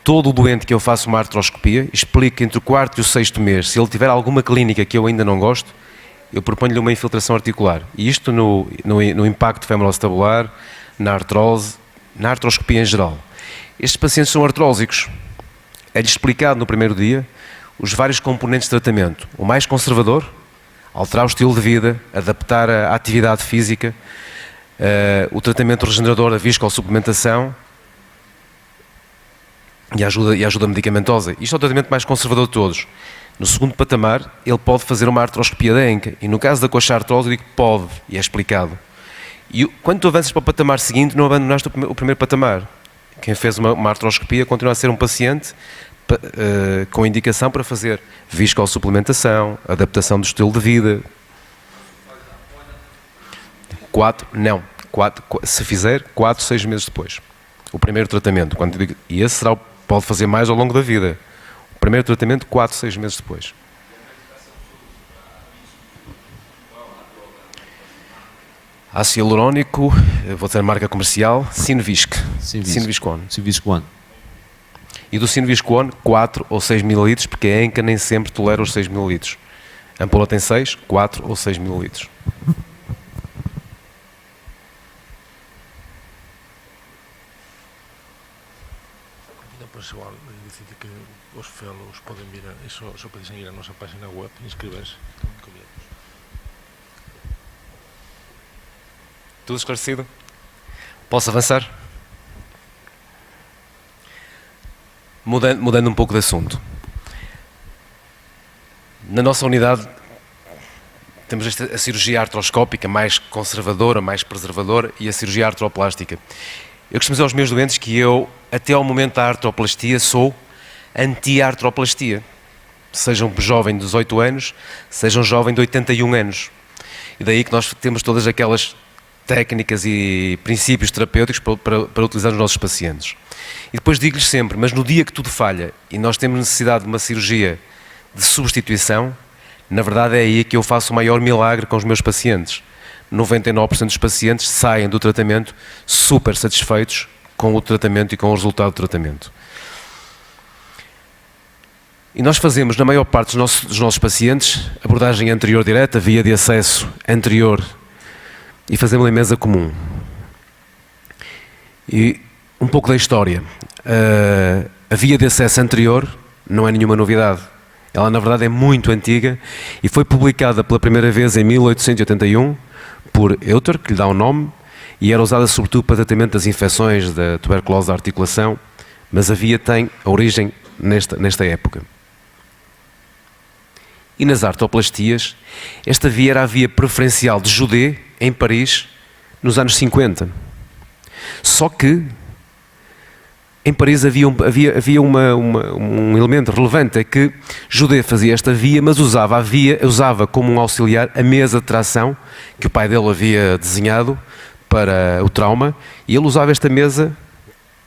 Todo o doente que eu faço uma artroscopia, explico entre o 4º e o 6º mês, se ele tiver alguma clínica que eu ainda não gosto, eu proponho-lhe uma infiltração articular. E isto no impacto femoroacetabular, na artrose, na artroscopia em geral. Estes pacientes são artrósicos. É-lhes explicado no primeiro dia os vários componentes de tratamento. O mais conservador, alterar o estilo de vida, adaptar a atividade física, o tratamento regenerador, a viscosupplementação e a ajuda medicamentosa. Isto é o tratamento mais conservador de todos. No segundo patamar, ele pode fazer uma artroscopia da anca. E no caso da coxartrose, eu digo que pode, e é explicado. E quando tu avanças para o patamar seguinte, não abandonaste o primeiro patamar. Quem fez uma artroscopia continua a ser um paciente com indicação para fazer viscosupplementação, adaptação do estilo de vida. 4, se fizer, 4, 6 meses depois. O primeiro tratamento. E esse pode fazer mais ao longo da vida. Primeiro tratamento, 4, 6 meses depois. Ácido hialurónico, vou ter a marca comercial, Synvisc. Synviscone. E do Synviscone, 4 ou 6 ml, porque a anca nem sempre tolera os 6 ml. A ampola tem 6, 4 ou 6 ml. Pessoal, decir que os fellows podem vir, só podem ir à nossa página web e inscrever-se. Tudo esclarecido? Posso avançar? Mudando um pouco de assunto. Na nossa unidade temos a cirurgia artroscópica mais conservadora, mais preservadora e a cirurgia artroplástica. Eu costumo dizer aos meus doentes que eu, até ao momento da artroplastia, sou anti-artroplastia. Seja um jovem de 18 anos, seja um jovem de 81 anos. E daí que nós temos todas aquelas técnicas e princípios terapêuticos para utilizar nos nossos pacientes. E depois digo-lhes sempre, mas no dia que tudo falha e nós temos necessidade de uma cirurgia de substituição, na verdade é aí que eu faço o maior milagre com os meus pacientes. 99% dos pacientes saem do tratamento super satisfeitos com o tratamento e com o resultado do tratamento. E nós fazemos, na maior parte dos nossos pacientes, abordagem anterior direta, via de acesso anterior, e fazemos em mesa comum. E um pouco da história. A via de acesso anterior não é nenhuma novidade. Ela, na verdade, é muito antiga e foi publicada pela primeira vez em 1881 por Euter, que lhe dá um nome, e era usada sobretudo para tratamento das infecções da tuberculose da articulação, mas a via tem a origem nesta época. E nas artroplastias, esta via era a via preferencial de Judée, em Paris, nos anos 50. Só que em Paris havia um elemento relevante, é que Judée fazia esta via, mas usava como um auxiliar a mesa de tração que o pai dele havia desenhado para o trauma, e ele usava esta mesa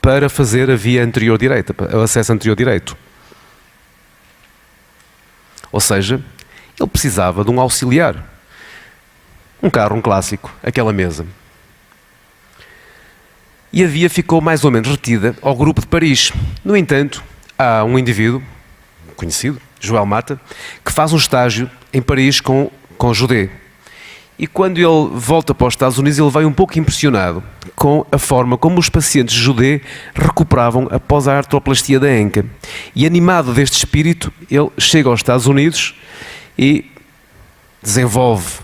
para fazer a via anterior direita, o acesso anterior direito. Ou seja, ele precisava de um auxiliar. Um carro, um clássico, aquela mesa. E a via ficou mais ou menos retida ao grupo de Paris. No entanto, há um indivíduo conhecido, Joel Mata, que faz um estágio em Paris com Judée. E quando ele volta para os Estados Unidos, ele vai um pouco impressionado com a forma como os pacientes de Judée recuperavam após a artroplastia da anca. E animado deste espírito, ele chega aos Estados Unidos e desenvolve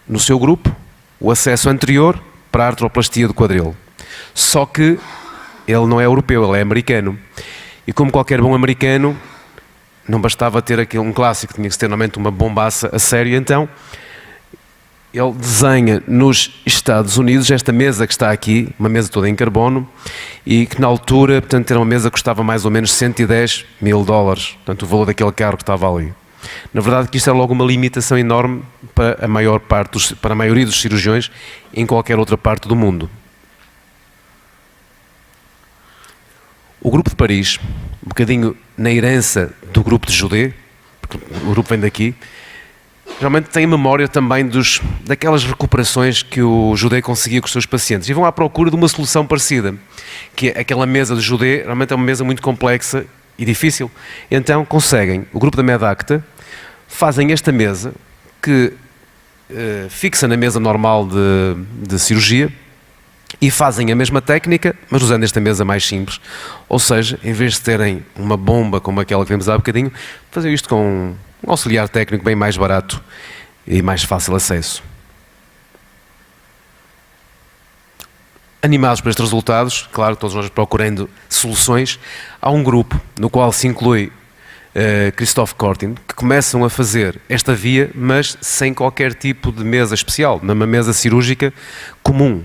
no seu grupo o acesso anterior para a artroplastia do quadril. Só que ele não é europeu, ele é americano. E como qualquer bom americano, não bastava ter um clássico, tinha que ter normalmente uma bombaça a sério. Então ele desenha nos Estados Unidos esta mesa que está aqui, uma mesa toda em carbono, e que na altura, portanto, era uma mesa que custava mais ou menos $110 mil, portanto o valor daquele carro que estava ali. Na verdade, que isto era logo uma limitação enorme para a maioria dos cirurgiões em qualquer outra parte do mundo. O grupo de Paris, um bocadinho na herança do grupo de Judée, porque o grupo vem daqui, realmente tem memória também daquelas recuperações que o Judée conseguia com os seus pacientes, e vão à procura de uma solução parecida, que é aquela mesa de Judée, realmente é uma mesa muito complexa e difícil. Então conseguem, o grupo da Medacta, fazem esta mesa que fixa na mesa normal de cirurgia, e fazem a mesma técnica, mas usando esta mesa mais simples. Ou seja, em vez de terem uma bomba como aquela que vimos há bocadinho, fazem isto com um auxiliar técnico bem mais barato e mais fácil acesso. Animados por estes resultados, claro, todos nós procurando soluções, há um grupo no qual se inclui Christophe Cortin, que começam a fazer esta via, mas sem qualquer tipo de mesa especial, numa mesa cirúrgica comum.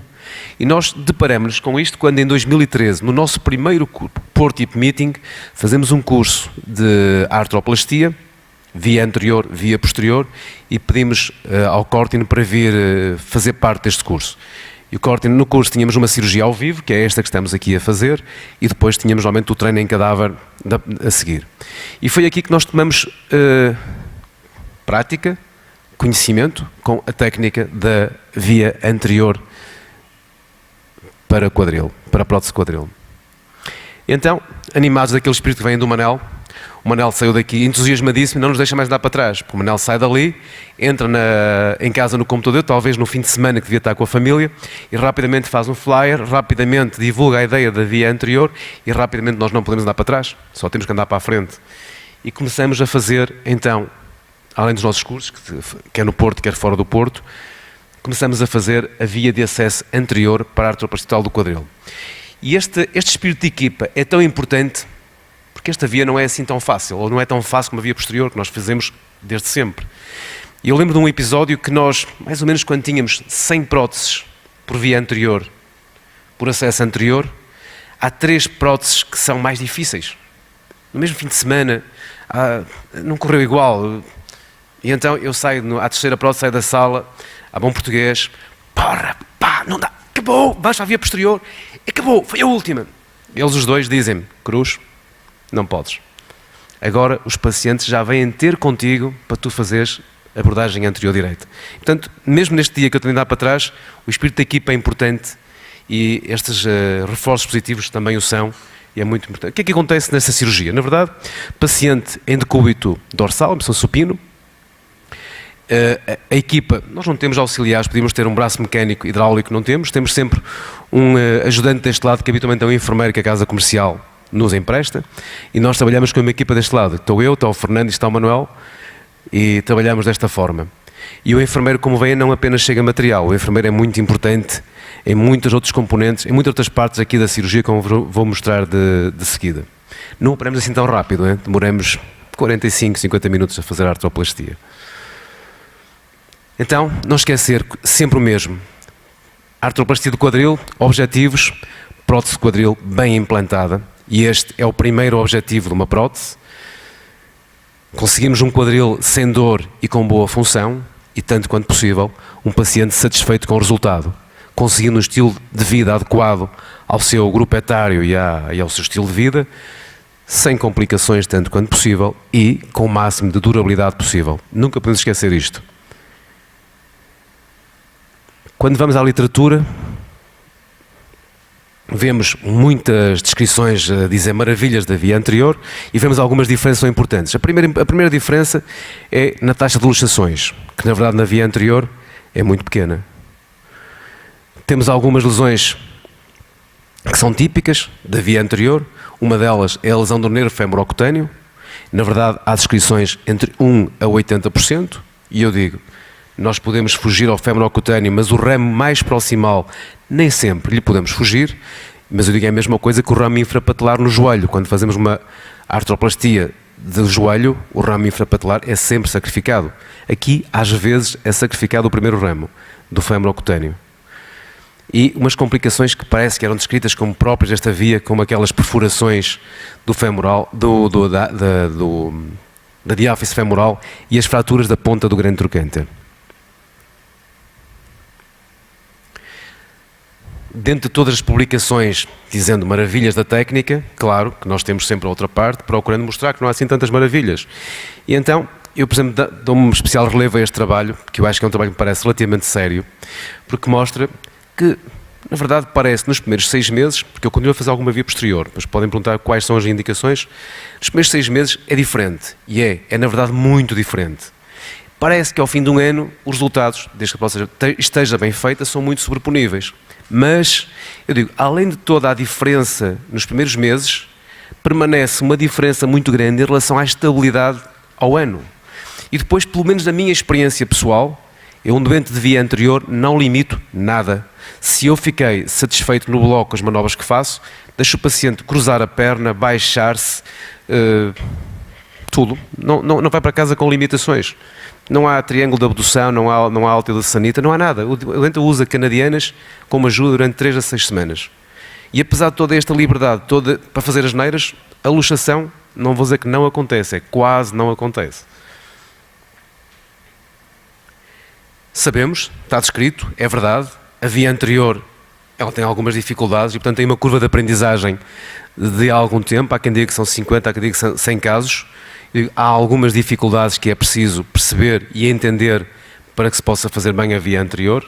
E nós deparamos-nos com isto quando em 2013, no nosso primeiro Porto IP Meeting, fazemos um curso de artroplastia, via anterior, via posterior, e pedimos ao Cortin para vir fazer parte deste curso. E o Cortin, no curso, tínhamos uma cirurgia ao vivo, que é esta que estamos aqui a fazer, e depois tínhamos realmente o treino em cadáver a seguir. E foi aqui que nós tomamos prática, conhecimento, com a técnica da via anterior para quadril, para a prótese quadril. Então, animados daquele espírito que vem do Manel, o Manel saiu daqui entusiasmadíssimo, não nos deixa mais dar para trás, porque o Manel sai dali, entra em casa no computador, talvez no fim de semana que devia estar com a família, e rapidamente faz um flyer, rapidamente divulga a ideia da via anterior, e rapidamente nós não podemos andar para trás, só temos que andar para a frente. E começamos a fazer, então, além dos nossos cursos, quer no Porto, quer fora do Porto, começamos a fazer a via de acesso anterior para a artroplastia do quadril. E este espírito de equipa é tão importante porque esta via não é assim tão fácil, ou não é tão fácil como a via posterior, que nós fazemos desde sempre. E eu lembro de um episódio que nós, mais ou menos quando tínhamos 100 próteses por via anterior, por acesso anterior, há 3 próteses que são mais difíceis. No mesmo fim de semana, não correu igual. E então eu saio, à terceira prótese, saio da sala, a bom português, porra, pá, não dá, acabou, vais para a via posterior, acabou, foi a última. Eles os dois dizem-me, Cruz, não podes. Agora os pacientes já vêm ter contigo para tu fazeres a abordagem anterior direita. Portanto, mesmo neste dia que eu tenho de dar para trás, o espírito da equipa é importante e estes reforços positivos também o são e é muito importante. O que é que acontece nessa cirurgia? Na verdade, paciente em decúbito dorsal, em supino, a equipa, nós não temos auxiliares, podíamos ter um braço mecânico hidráulico, não temos sempre um ajudante deste lado, que habitualmente é um enfermeiro que a casa comercial nos empresta, e nós trabalhamos com uma equipa deste lado. Estou eu, está o Fernando e está o Manuel, e trabalhamos desta forma. E o enfermeiro, como veem, não apenas chega material, o enfermeiro é muito importante em muitos outros componentes, em muitas outras partes aqui da cirurgia, como vou mostrar de seguida. Não operamos assim tão rápido, hein? Demoramos 45, 50 minutos a fazer a artroplastia. Então, não esquecer sempre o mesmo. Artroplastia do quadril, objetivos, prótese de quadril bem implantada, e este é o primeiro objetivo de uma prótese. Conseguimos um quadril sem dor e com boa função, e tanto quanto possível, um paciente satisfeito com o resultado, conseguindo um estilo de vida adequado ao seu grupo etário e ao seu estilo de vida, sem complicações tanto quanto possível e com o máximo de durabilidade possível. Nunca podemos esquecer isto. Quando vamos à literatura, vemos muitas descrições a dizer maravilhas da via anterior e vemos algumas diferenças importantes. A primeira diferença é na taxa de luxações, que na verdade na via anterior é muito pequena. Temos algumas lesões que são típicas da via anterior. Uma delas é a lesão do nervo femoral-cutâneo. Na verdade, há descrições entre 1 a 80%, e eu digo, nós podemos fugir ao femoral-cutâneo, mas o ramo mais proximal nem sempre lhe podemos fugir, mas eu digo é a mesma coisa que o ramo infrapatelar no joelho. Quando fazemos uma artroplastia do joelho, o ramo infrapatelar é sempre sacrificado. Aqui, às vezes, é sacrificado o primeiro ramo, do femoral-cutâneo. E umas complicações que parece que eram descritas como próprias desta via, como aquelas perfurações do femoral, da diáfise femoral e as fraturas da ponta do grande trocânter. Dentro de todas as publicações dizendo maravilhas da técnica, claro que nós temos sempre a outra parte, procurando mostrar que não há assim tantas maravilhas. E então, eu, por exemplo, dou um especial relevo a este trabalho, que eu acho que é um trabalho que me parece relativamente sério, porque mostra que, na verdade, parece nos primeiros 6 meses, porque eu continuo a fazer alguma via posterior, mas podem perguntar quais são as indicações, nos primeiros 6 meses é diferente, e é na verdade muito diferente. Parece que ao fim de um ano, os resultados, desde que a prótese esteja bem feita, são muito sobreponíveis. Mas, eu digo, além de toda a diferença nos primeiros meses, permanece uma diferença muito grande em relação à estabilidade ao ano. E depois, pelo menos na minha experiência pessoal, eu, um doente de via anterior, não limito nada. Se eu fiquei satisfeito no bloco com as manobras que faço, deixo o paciente cruzar a perna, baixar-se, tudo. Não vai para casa com limitações. Não há triângulo de abdução, não há altitude sanita, não há nada. O doente usa canadianas como ajuda durante 3 a 6 semanas. E apesar de toda esta liberdade toda para fazer as neiras, a luxação, não vou dizer que não acontece, é quase não acontece. Sabemos, está descrito, é verdade, a via anterior ela tem algumas dificuldades e, portanto, tem uma curva de aprendizagem de algum tempo. Há quem diga que são 50, há quem diga que são 100 casos. Há algumas dificuldades que é preciso perceber e entender para que se possa fazer bem a via anterior.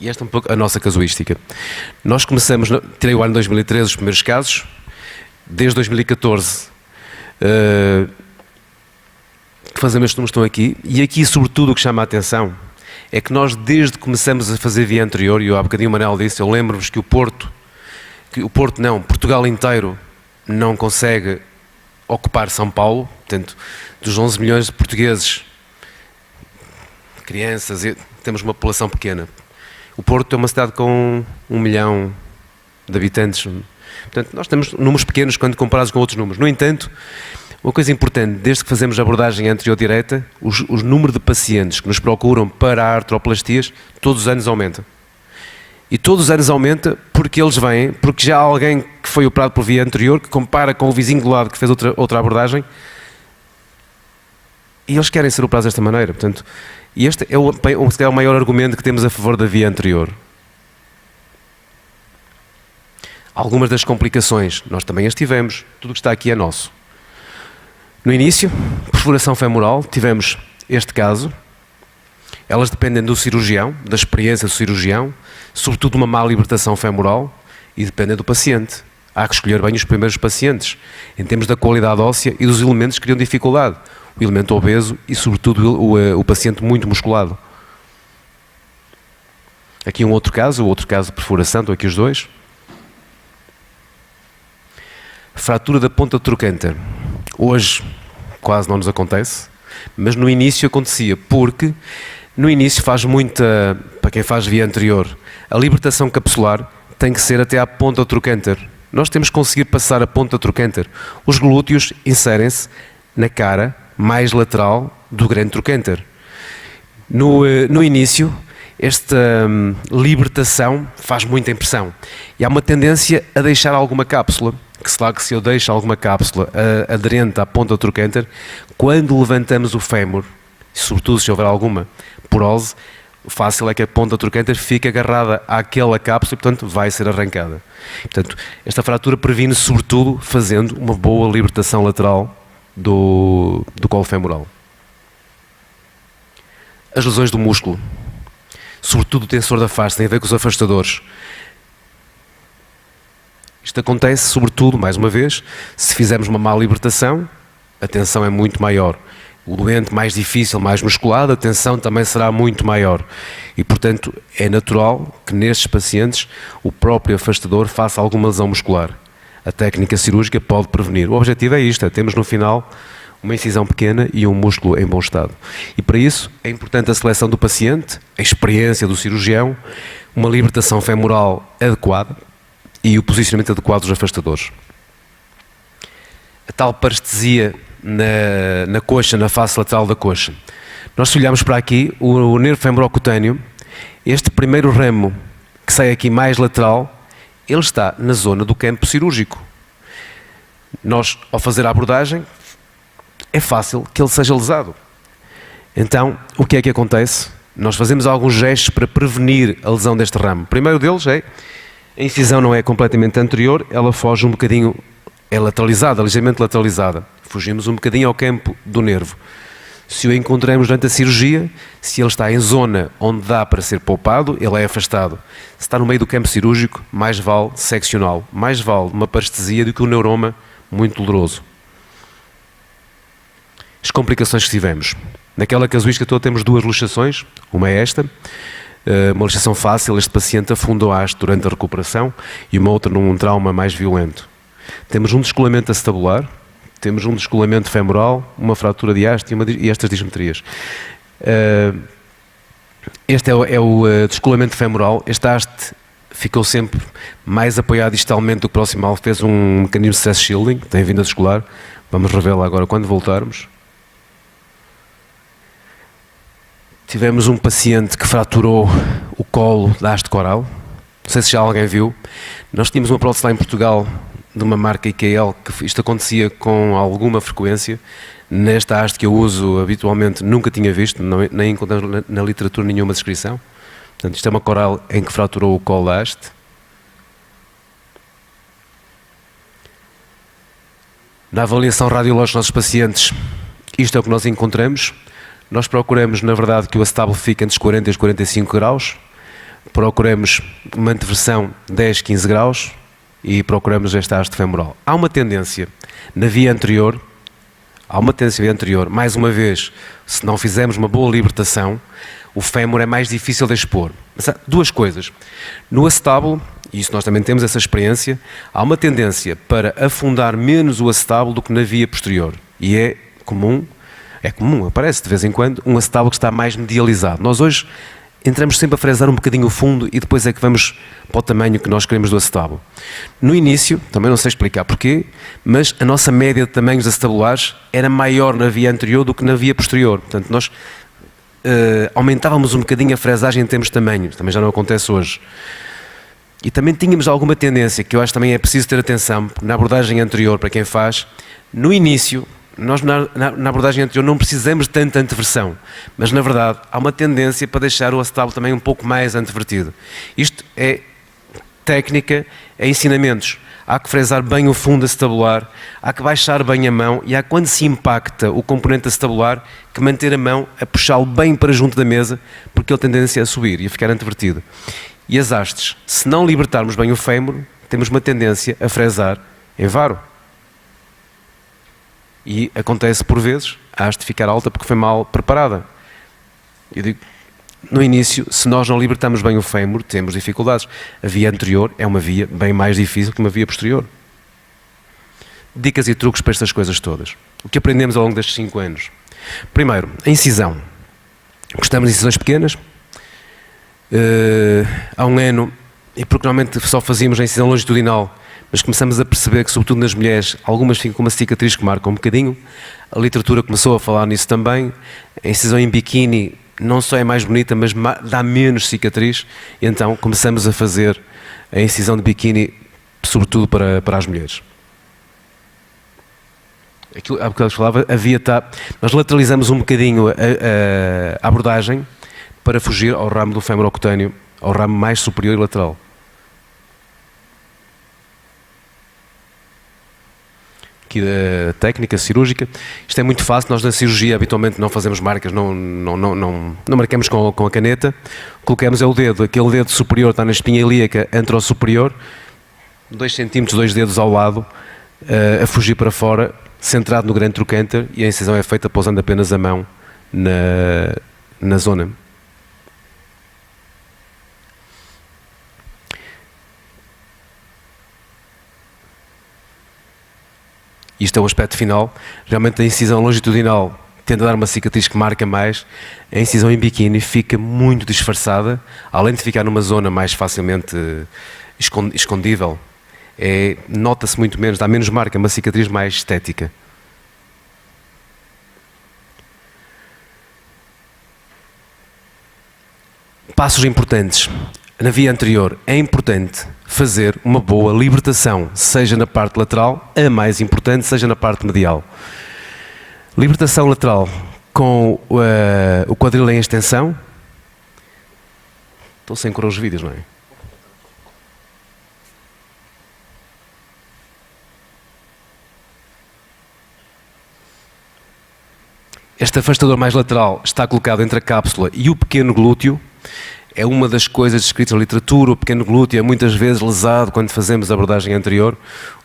E esta é um pouco a nossa casuística. Nós começamos, tirei o ano 2013 os primeiros casos, desde 2014 que fazemos estes números estão aqui, e aqui sobretudo o que chama a atenção é que nós desde que começamos a fazer via anterior, e há bocadinho o Manel disse, eu lembro-vos que Portugal inteiro não consegue ocupar São Paulo, portanto, dos 11 milhões de portugueses, crianças, temos uma população pequena. O Porto é uma cidade com 1 milhão de habitantes, portanto, nós temos números pequenos quando comparados com outros números. No entanto, uma coisa importante, desde que fazemos a abordagem anterior-direita, o número de pacientes que nos procuram para artroplastias, todos os anos aumenta. E todos os anos aumenta porque eles vêm, porque já há alguém que foi operado por via anterior, que compara com o vizinho do lado que fez outra abordagem, e eles querem ser operados desta maneira. Portanto, e este é o maior argumento que temos a favor da via anterior. Algumas das complicações, nós também as tivemos, tudo o que está aqui é nosso. No início, perfuração femoral, tivemos este caso. Elas dependem do cirurgião, da experiência do cirurgião, sobretudo de uma má libertação femoral, e dependem do paciente. Há que escolher bem os primeiros pacientes, em termos da qualidade óssea e dos elementos que criam dificuldade. O elemento obeso e, sobretudo, o paciente muito musculado. Aqui um outro caso de perfuração, estão aqui os dois. Fratura da ponta do trocânter. Hoje quase não nos acontece, mas no início acontecia, porque no início faz muita, para quem faz via anterior, a libertação capsular tem que ser até à ponta do trocânter. Nós temos que conseguir passar a ponta do trocânter. Os glúteos inserem-se na cara mais lateral do grande trocânter. No início, esta libertação faz muita impressão e há uma tendência a deixar alguma cápsula, que se eu deixo alguma cápsula aderente à ponta do trocânter, quando levantamos o fémur, sobretudo se houver alguma porose, o fácil é que a ponta do trocânter fique agarrada àquela cápsula e, portanto, vai ser arrancada. Portanto, esta fratura previne-se sobretudo fazendo uma boa libertação lateral do colo femoral. As lesões do músculo, sobretudo o tensor da face, tem a ver com os afastadores. Isto acontece, sobretudo, mais uma vez, se fizermos uma má libertação, a tensão é muito maior. O doente mais difícil, mais musculado, a tensão também será muito maior. E, portanto, é natural que nestes pacientes o próprio afastador faça alguma lesão muscular. A técnica cirúrgica pode prevenir. O objetivo é isto, temos no final uma incisão pequena e um músculo em bom estado. E para isso é importante a seleção do paciente, a experiência do cirurgião, uma libertação femoral adequada e o posicionamento adequado dos afastadores. A tal parestesia na coxa, na face lateral da coxa. Nós, se olharmos para aqui, o nervo femorocutâneo, este primeiro ramo que sai aqui mais lateral, ele está na zona do campo cirúrgico. Nós, ao fazer a abordagem, é fácil que ele seja lesado. Então, o que é que acontece? Nós fazemos alguns gestos para prevenir a lesão deste ramo. O primeiro deles é, a incisão não é completamente anterior, ela foge um bocadinho, é lateralizada, ligeiramente lateralizada. Fugimos um bocadinho ao campo do nervo. Se o encontramos durante a cirurgia, se ele está em zona onde dá para ser poupado, ele é afastado. Se está no meio do campo cirúrgico, mais vale seccioná-lo, mais vale uma parestesia do que um neuroma muito doloroso. As complicações que tivemos. Naquela casuística toda temos duas luxações, uma é esta, uma luxação fácil, este paciente afundou a haste durante a recuperação, e uma outra num trauma mais violento. Temos um descolamento acetabular, temos um descolamento femoral, uma fratura de haste e estas dismetrias. Este é o descolamento femoral. Este haste ficou sempre mais apoiado distalmente do que proximal, fez um mecanismo de stress shielding, tem vindo a descolar. Vamos revê-lo agora quando voltarmos. Tivemos um paciente que fraturou o colo da haste coral. Não sei se já alguém viu. Nós tínhamos uma prótese lá em Portugal de uma marca IKL, que isto acontecia com alguma frequência. Nesta haste que eu uso habitualmente nunca tinha visto, nem encontramos na literatura nenhuma descrição. Portanto, isto é uma coral em que fraturou o colo da haste. Na avaliação radiológica dos nossos pacientes, isto é o que nós encontramos. Nós procuramos, na verdade, que o acetábulo fique entre os 40 e os 45 graus. Procuramos uma anteversão 10, 15 graus. E procuramos esta haste femoral. Há uma tendência na via anterior, mais uma vez, se não fizermos uma boa libertação, o fémur é mais difícil de expor. Mas há duas coisas. No acetábulo, e isso nós também temos essa experiência, há uma tendência para afundar menos o acetábulo do que na via posterior. E é comum, aparece de vez em quando, um acetábulo que está mais medializado. Nós hoje entramos sempre a fresar um bocadinho o fundo e depois é que vamos para o tamanho que nós queremos do acetábulo. No início, também não sei explicar porquê, mas a nossa média de tamanhos acetabulares era maior na via anterior do que na via posterior. Portanto, nós aumentávamos um bocadinho a fresagem em termos de tamanho, também já não acontece hoje. E também tínhamos alguma tendência, que eu acho que também é preciso ter atenção, na abordagem anterior, para quem faz, no início, nós na abordagem anterior não precisamos de tanta anteversão, mas na verdade há uma tendência para deixar o acetábulo também um pouco mais antevertido. Isto é técnica, é ensinamentos. Há que fresar bem o fundo acetabular, há que baixar bem a mão e há, quando se impacta o componente acetabular, que manter a mão a puxá-lo bem para junto da mesa, porque ele tem tendência a subir e a ficar antevertido. E as hastes, se não libertarmos bem o fémur, temos uma tendência a fresar em varo. E acontece por vezes a haste ficar alta porque foi mal preparada. Eu digo, no início, se nós não libertamos bem o fémur, temos dificuldades. A via anterior é uma via bem mais difícil que uma via posterior. Dicas e truques para estas coisas todas. O que aprendemos ao longo destes 5 anos? Primeiro, a incisão. Gostamos de incisões pequenas. Há um ano, e porque normalmente só fazíamos a incisão longitudinal, mas começamos a perceber que, sobretudo nas mulheres, algumas ficam com uma cicatriz que marca um bocadinho. A literatura começou a falar nisso também. A incisão em biquíni não só é mais bonita, mas dá menos cicatriz. E então começamos a fazer a incisão de biquíni, sobretudo para as mulheres. Aquilo, há bocado eu falava, nós lateralizamos um bocadinho a abordagem para fugir ao ramo do femorocutâneo, ao ramo mais superior e lateral. Aqui da técnica cirúrgica, isto é muito fácil. Nós na cirurgia habitualmente não fazemos marcas, não marcamos com a caneta, colocamos o dedo, aquele dedo superior está na espinha ilíaca anterosuperior, 2 centímetros, 2 dedos ao lado, a fugir para fora, centrado no grande trocânter, e a incisão é feita pousando apenas a mão na zona. Isto é o aspecto final. Realmente a incisão longitudinal tende a dar uma cicatriz que marca mais. A incisão em biquíni fica muito disfarçada, além de ficar numa zona mais facilmente escondível. Nota-se muito menos, dá menos marca, uma cicatriz mais estética. Passos importantes. Na via anterior é importante fazer uma boa libertação, seja na parte lateral, a mais importante, seja na parte medial. Libertação lateral com o quadril em extensão. Estou sem cor os vídeos, não é? Este afastador mais lateral está colocado entre a cápsula e o pequeno glúteo. É uma das coisas descritas na literatura. O pequeno glúteo é muitas vezes lesado quando fazemos a abordagem anterior.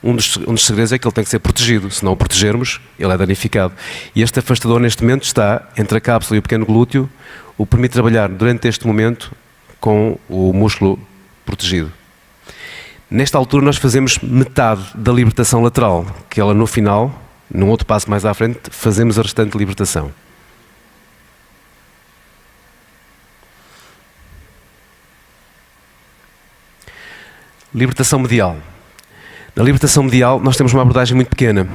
Um dos segredos é que ele tem que ser protegido. Se não o protegermos, ele é danificado. E este afastador neste momento está entre a cápsula e o pequeno glúteo, o permite trabalhar durante este momento com o músculo protegido. Nesta altura nós fazemos metade da libertação lateral, que ela no final, num outro passo mais à frente, fazemos a restante libertação. Libertação medial. Na libertação medial nós temos uma abordagem muito pequena.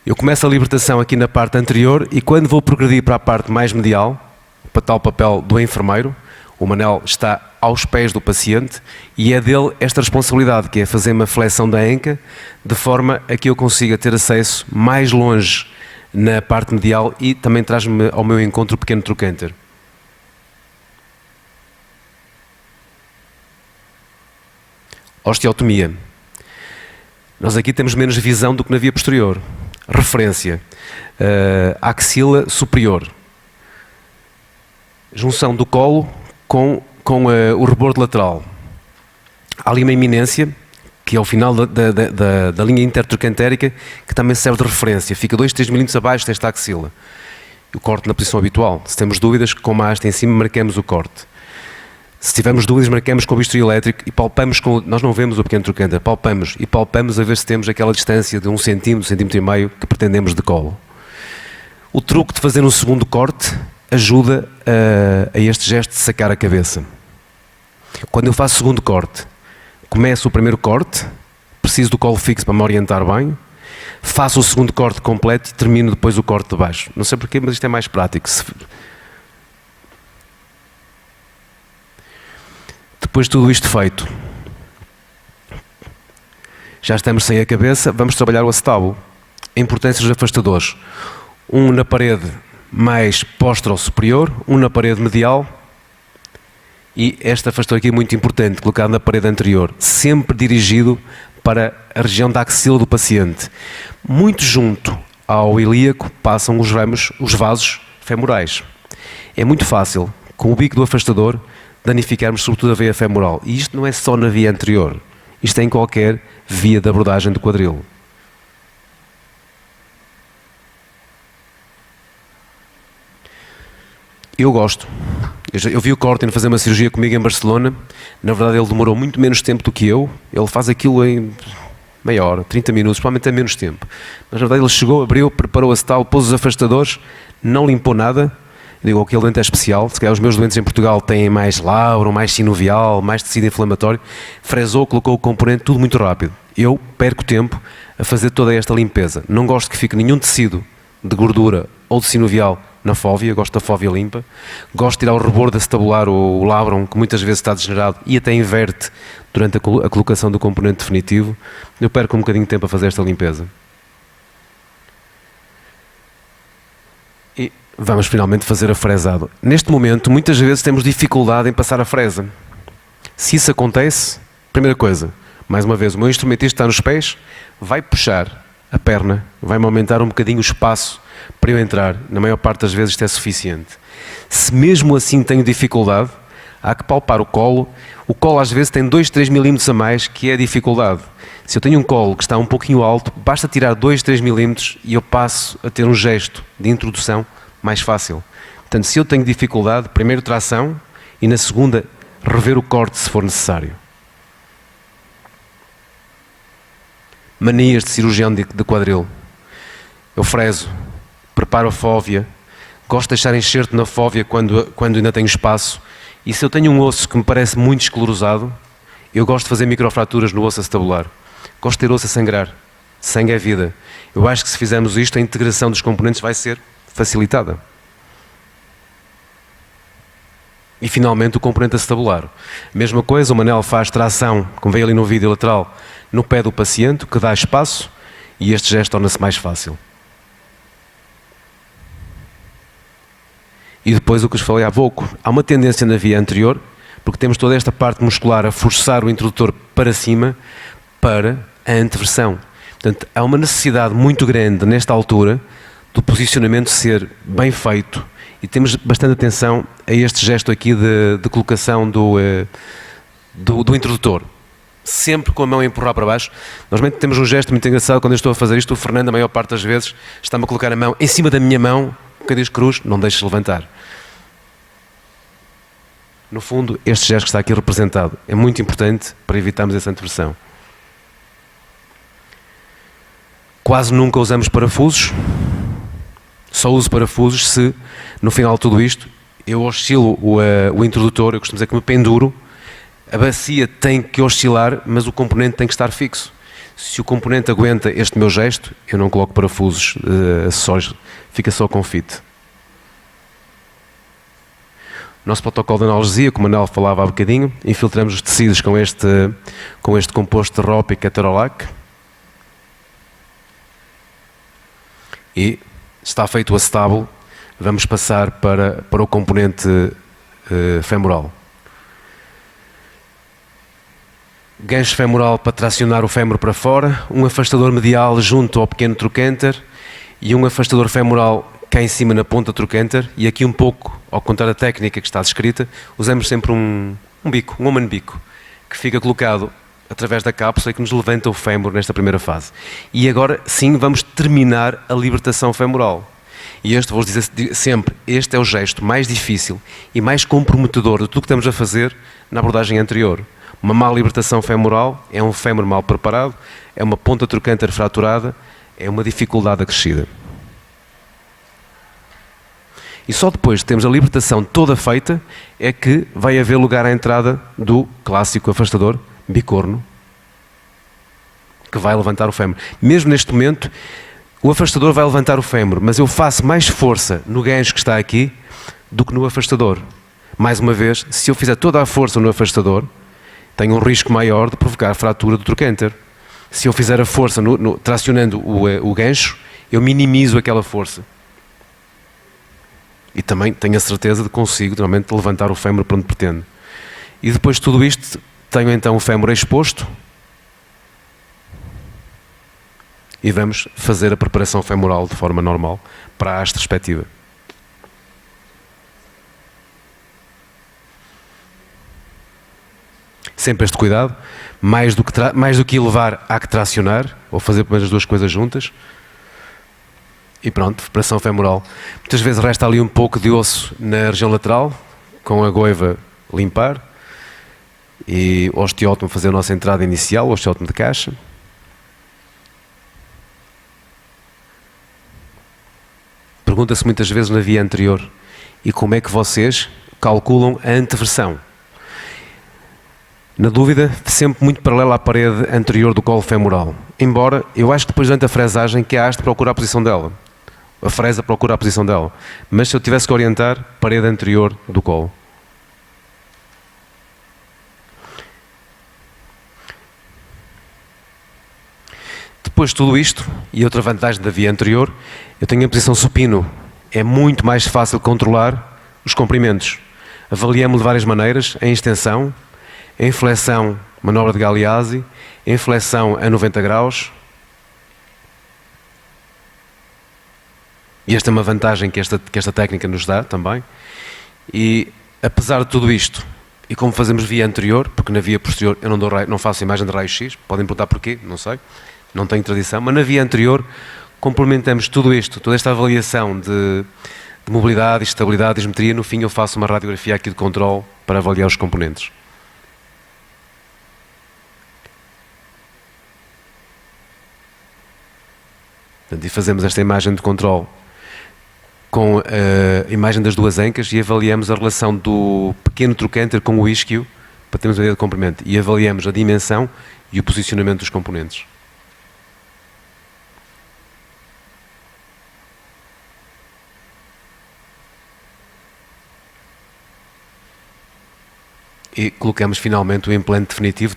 Eu começo a libertação aqui na parte anterior e quando vou progredir para a parte mais medial, para tal papel do enfermeiro, o Manel está aos pés do paciente e é dele esta responsabilidade, que é fazer uma flexão da anca, de forma a que eu consiga ter acesso mais longe na parte medial e também traz-me ao meu encontro o pequeno trocânter. Osteotomia. Nós aqui temos menos visão do que na via posterior. Referência. Axila superior. Junção do colo com o rebordo lateral. Há ali uma iminência, que é o final da linha intertrocantérica, que também serve de referência. Fica 2, 3 milímetros abaixo desta axila. O corte na posição habitual. Se temos dúvidas, com a haste em cima, marcamos o corte. Se tivermos dúvidas, marcamos com o bisturi elétrico e palpamos nós não vemos o pequeno trocânter, palpamos a ver se temos aquela distância de 1 centímetro, 1,5 centímetros que pretendemos de colo. O truque de fazer um segundo corte ajuda a este gesto de sacar a cabeça. Quando eu faço o segundo corte, começo o primeiro corte, preciso do colo fixo para me orientar bem, faço o segundo corte completo e termino depois o corte de baixo. Não sei porquê, mas isto é mais prático. Depois de tudo isto feito, já estamos sem a cabeça, vamos trabalhar o acetábulo. A importância dos afastadores. Um na parede mais postero-superior, um na parede medial e este afastador aqui é muito importante, colocado na parede anterior, sempre dirigido para a região da axila do paciente. Muito junto ao ilíaco passam os vasos femorais. É muito fácil, com o bico do afastador, danificarmos sobretudo a veia femoral. E isto não é só na via anterior, isto é em qualquer via de abordagem do quadril. Eu gosto. Eu vi o Corten fazer uma cirurgia comigo em Barcelona. Na verdade ele demorou muito menos tempo do que eu. Ele faz aquilo em meia hora, 30 minutos, provavelmente é menos tempo. Mas na verdade ele chegou, abriu, preparou a tal, pôs os afastadores, não limpou nada. Digo, aquele doente é especial, se calhar os meus doentes em Portugal têm mais labro, mais sinovial, mais tecido inflamatório. Fresou, colocou o componente, tudo muito rápido. Eu perco tempo a fazer toda esta limpeza. Não gosto que fique nenhum tecido de gordura ou de sinovial na fóvea, gosto da fóvea limpa. Gosto de tirar o rebordo acetabular, o labrum, que muitas vezes está degenerado e até inverte durante a colocação do componente definitivo. Eu perco um bocadinho de tempo a fazer esta limpeza. E vamos finalmente fazer a fresado. Neste momento, muitas vezes temos dificuldade em passar a fresa. Se isso acontece, primeira coisa, mais uma vez, o meu instrumentista está nos pés, vai puxar a perna, vai-me aumentar um bocadinho o espaço para eu entrar. Na maior parte das vezes isto é suficiente. Se mesmo assim tenho dificuldade, há que palpar o colo. O colo às vezes tem 2, 3 milímetros a mais, que é a dificuldade. Se eu tenho um colo que está um pouquinho alto, basta tirar 2, 3 milímetros e eu passo a ter um gesto de introdução mais fácil. Portanto, se eu tenho dificuldade, primeiro tração e na segunda, rever o corte se for necessário. Manias de cirurgião de quadril. Eu freso, preparo a fóvea, gosto de deixar enxerto na fóvea quando ainda tenho espaço, e se eu tenho um osso que me parece muito esclerosado, eu gosto de fazer microfraturas no osso acetabular. Gosto de ter osso a sangrar. Sangue é vida. Eu acho que se fizermos isto, a integração dos componentes vai ser facilitada. E finalmente o componente acetabular. Mesma coisa, o Manel faz tração, como veio ali no vídeo lateral, no pé do paciente, que dá espaço, e este gesto torna-se mais fácil. E depois o que vos falei há pouco, há uma tendência na via anterior, porque temos toda esta parte muscular a forçar o introdutor para cima, para a anteversão. Portanto, há uma necessidade muito grande nesta altura do posicionamento ser bem feito, e temos bastante atenção a este gesto aqui de colocação do introdutor. Sempre com a mão a empurrar para baixo. Normalmente temos um gesto muito engraçado quando eu estou a fazer isto. O Fernando, a maior parte das vezes, está-me a colocar a mão em cima da minha mão, um bocadinho de cruz, não deixes levantar. No fundo, este gesto que está aqui representado é muito importante para evitarmos essa anteversão. Quase nunca usamos parafusos. Só uso parafusos se, no final de tudo isto, eu oscilo o introdutor, eu costumo dizer que me penduro, a bacia tem que oscilar, mas o componente tem que estar fixo. Se o componente aguenta este meu gesto, eu não coloco parafusos acessórios, fica só com fit. Nosso protocolo de analgesia, como o Manel falava há bocadinho, infiltramos os tecidos com este composto de ROP e Ketorolac. E está feito o acetábulo, vamos passar para o componente femoral. Gancho femoral para tracionar o fémur para fora, um afastador medial junto ao pequeno trochanter e um afastador femoral cá em cima na ponta do trochanter, e aqui um pouco, ao contrário da técnica que está descrita, usamos sempre um bico, um Oman bico, que fica colocado através da cápsula e que nos levanta o fémur nesta primeira fase. E agora sim vamos terminar a libertação femoral. E vou dizer sempre, este é o gesto mais difícil e mais comprometedor de tudo que estamos a fazer na abordagem anterior. Uma má libertação femoral é um fémur mal preparado, é uma ponta trochanter fraturada, é uma dificuldade acrescida. E só depois de termos a libertação toda feita é que vai haver lugar à entrada do clássico afastador bicorno, que vai levantar o fémur. Mesmo neste momento, o afastador vai levantar o fémur, mas eu faço mais força no gancho que está aqui do que no afastador. Mais uma vez, se eu fizer toda a força no afastador, tenho um risco maior de provocar fratura do trochanter. Se eu fizer a força tracionando o gancho, eu minimizo aquela força. E também tenho a certeza de que consigo, normalmente, levantar o fémur para onde pretendo. E depois de tudo isto, tenho então o fémur exposto e vamos fazer a preparação femoral de forma normal para a haste respectiva. Sempre este cuidado, mais do que elevar, há que tracionar, ou fazer pelo menos as duas coisas juntas. E pronto, preparação femoral. Muitas vezes resta ali um pouco de osso na região lateral, com a goiva limpar, e o osteótomo fazer a nossa entrada inicial, o osteótomo de caixa. pergunta-se muitas vezes na via anterior, e como é que vocês calculam a anteversão? Na dúvida, sempre muito paralela à parede anterior do colo femoral. Embora, eu acho que depois durante a fresagem que a haste procura a posição dela. A fresa procura a posição dela. Mas se eu tivesse que orientar, parede anterior do colo. Depois de tudo isto, e outra vantagem da via anterior, eu tenho a posição supino. É muito mais fácil controlar os comprimentos. Avaliamos de várias maneiras, em extensão, em flexão, manobra de Galeazzi, em flexão a 90 graus. E esta é uma vantagem que esta técnica nos dá também. E apesar de tudo isto, e como fazemos via anterior, porque na via posterior eu não faço imagem de raio-x, podem perguntar porquê, não sei, não tenho tradição, mas na via anterior complementamos tudo isto, toda esta avaliação de mobilidade, estabilidade, isometria. No fim eu faço uma radiografia aqui de controle para avaliar os componentes. Portanto, e fazemos esta imagem de controle com a imagem das duas ancas e avaliamos a relação do pequeno trocânter com o isquio para termos a ideia de comprimento, e avaliamos a dimensão e o posicionamento dos componentes. E colocamos finalmente o implante definitivo,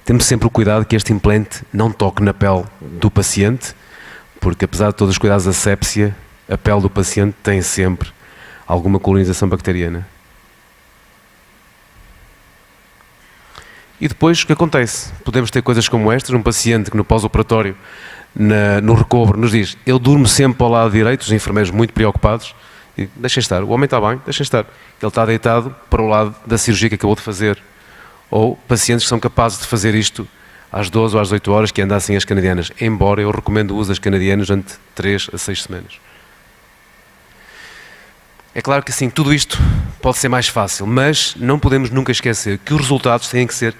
temos sempre o cuidado que este implante não toque na pele do paciente, porque apesar de todos os cuidados da assépsia, a pele do paciente tem sempre alguma colonização bacteriana. E depois o que acontece? Podemos ter coisas como estas, um paciente que no pós-operatório, no recobro, nos diz: eu durmo sempre ao lado direito, os enfermeiros muito preocupados, e deixem estar, o homem está bem, deixem estar. Ele está deitado para o lado da cirurgia que acabou de fazer. Ou pacientes que são capazes de fazer isto às 12 ou às 8 horas, que andam assim as canadianas, embora eu recomendo o uso das canadianas durante 3 a 6 semanas. É claro que assim, tudo isto pode ser mais fácil, mas não podemos nunca esquecer que os resultados têm que ser,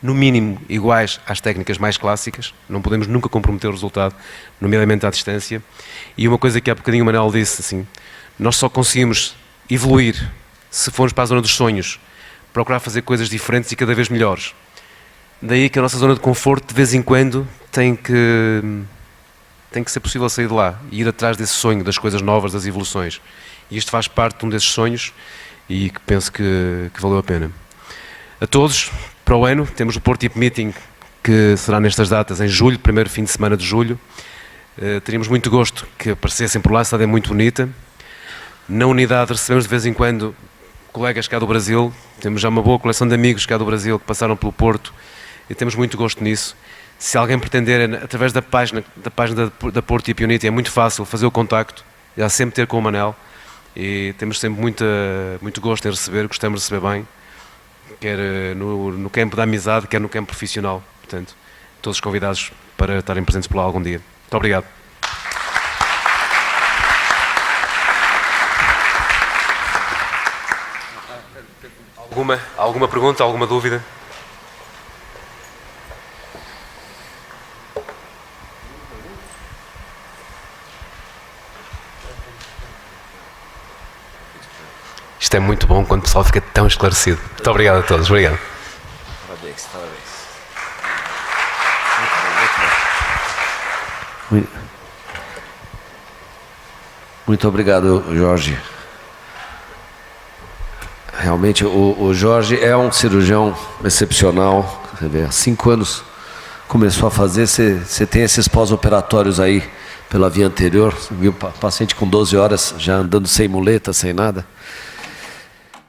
no mínimo, iguais às técnicas mais clássicas. Não podemos nunca comprometer o resultado, nomeadamente à distância. E uma coisa que há bocadinho o Manel disse, assim, nós só conseguimos evoluir se formos para a zona dos sonhos, procurar fazer coisas diferentes e cada vez melhores. Daí que a nossa zona de conforto, de vez em quando, tem que ser possível sair de lá e ir atrás desse sonho, das coisas novas, das evoluções. E isto faz parte de um desses sonhos e que penso que valeu a pena. A todos, para o ano, temos o Porto Hip Meeting, que será nestas datas, em julho, primeiro fim de semana de julho. Teríamos muito gosto que aparecessem por lá, a cidade é muito bonita. Na unidade recebemos de vez em quando colegas cá do Brasil, temos já uma boa coleção de amigos cá do Brasil que passaram pelo Porto e temos muito gosto nisso. Se alguém pretender, através da página da Porto Hip Unity, é muito fácil fazer o contacto, já sempre ter com o Manel, e temos sempre muito gosto em receber, gostamos de receber bem, quer no campo da amizade, quer no campo profissional. Portanto, todos os convidados para estarem presentes por lá algum dia. Muito obrigado. Alguma pergunta, alguma dúvida? Isto é muito bom quando o pessoal fica tão esclarecido. Muito obrigado a todos. Obrigado. Parabéns. Muito obrigado, Jorge. Realmente, o Jorge é um cirurgião excepcional. Você vê, há 5 anos começou a fazer, você tem esses pós-operatórios aí pela via anterior. Você viu paciente com 12 horas já andando sem muleta, sem nada.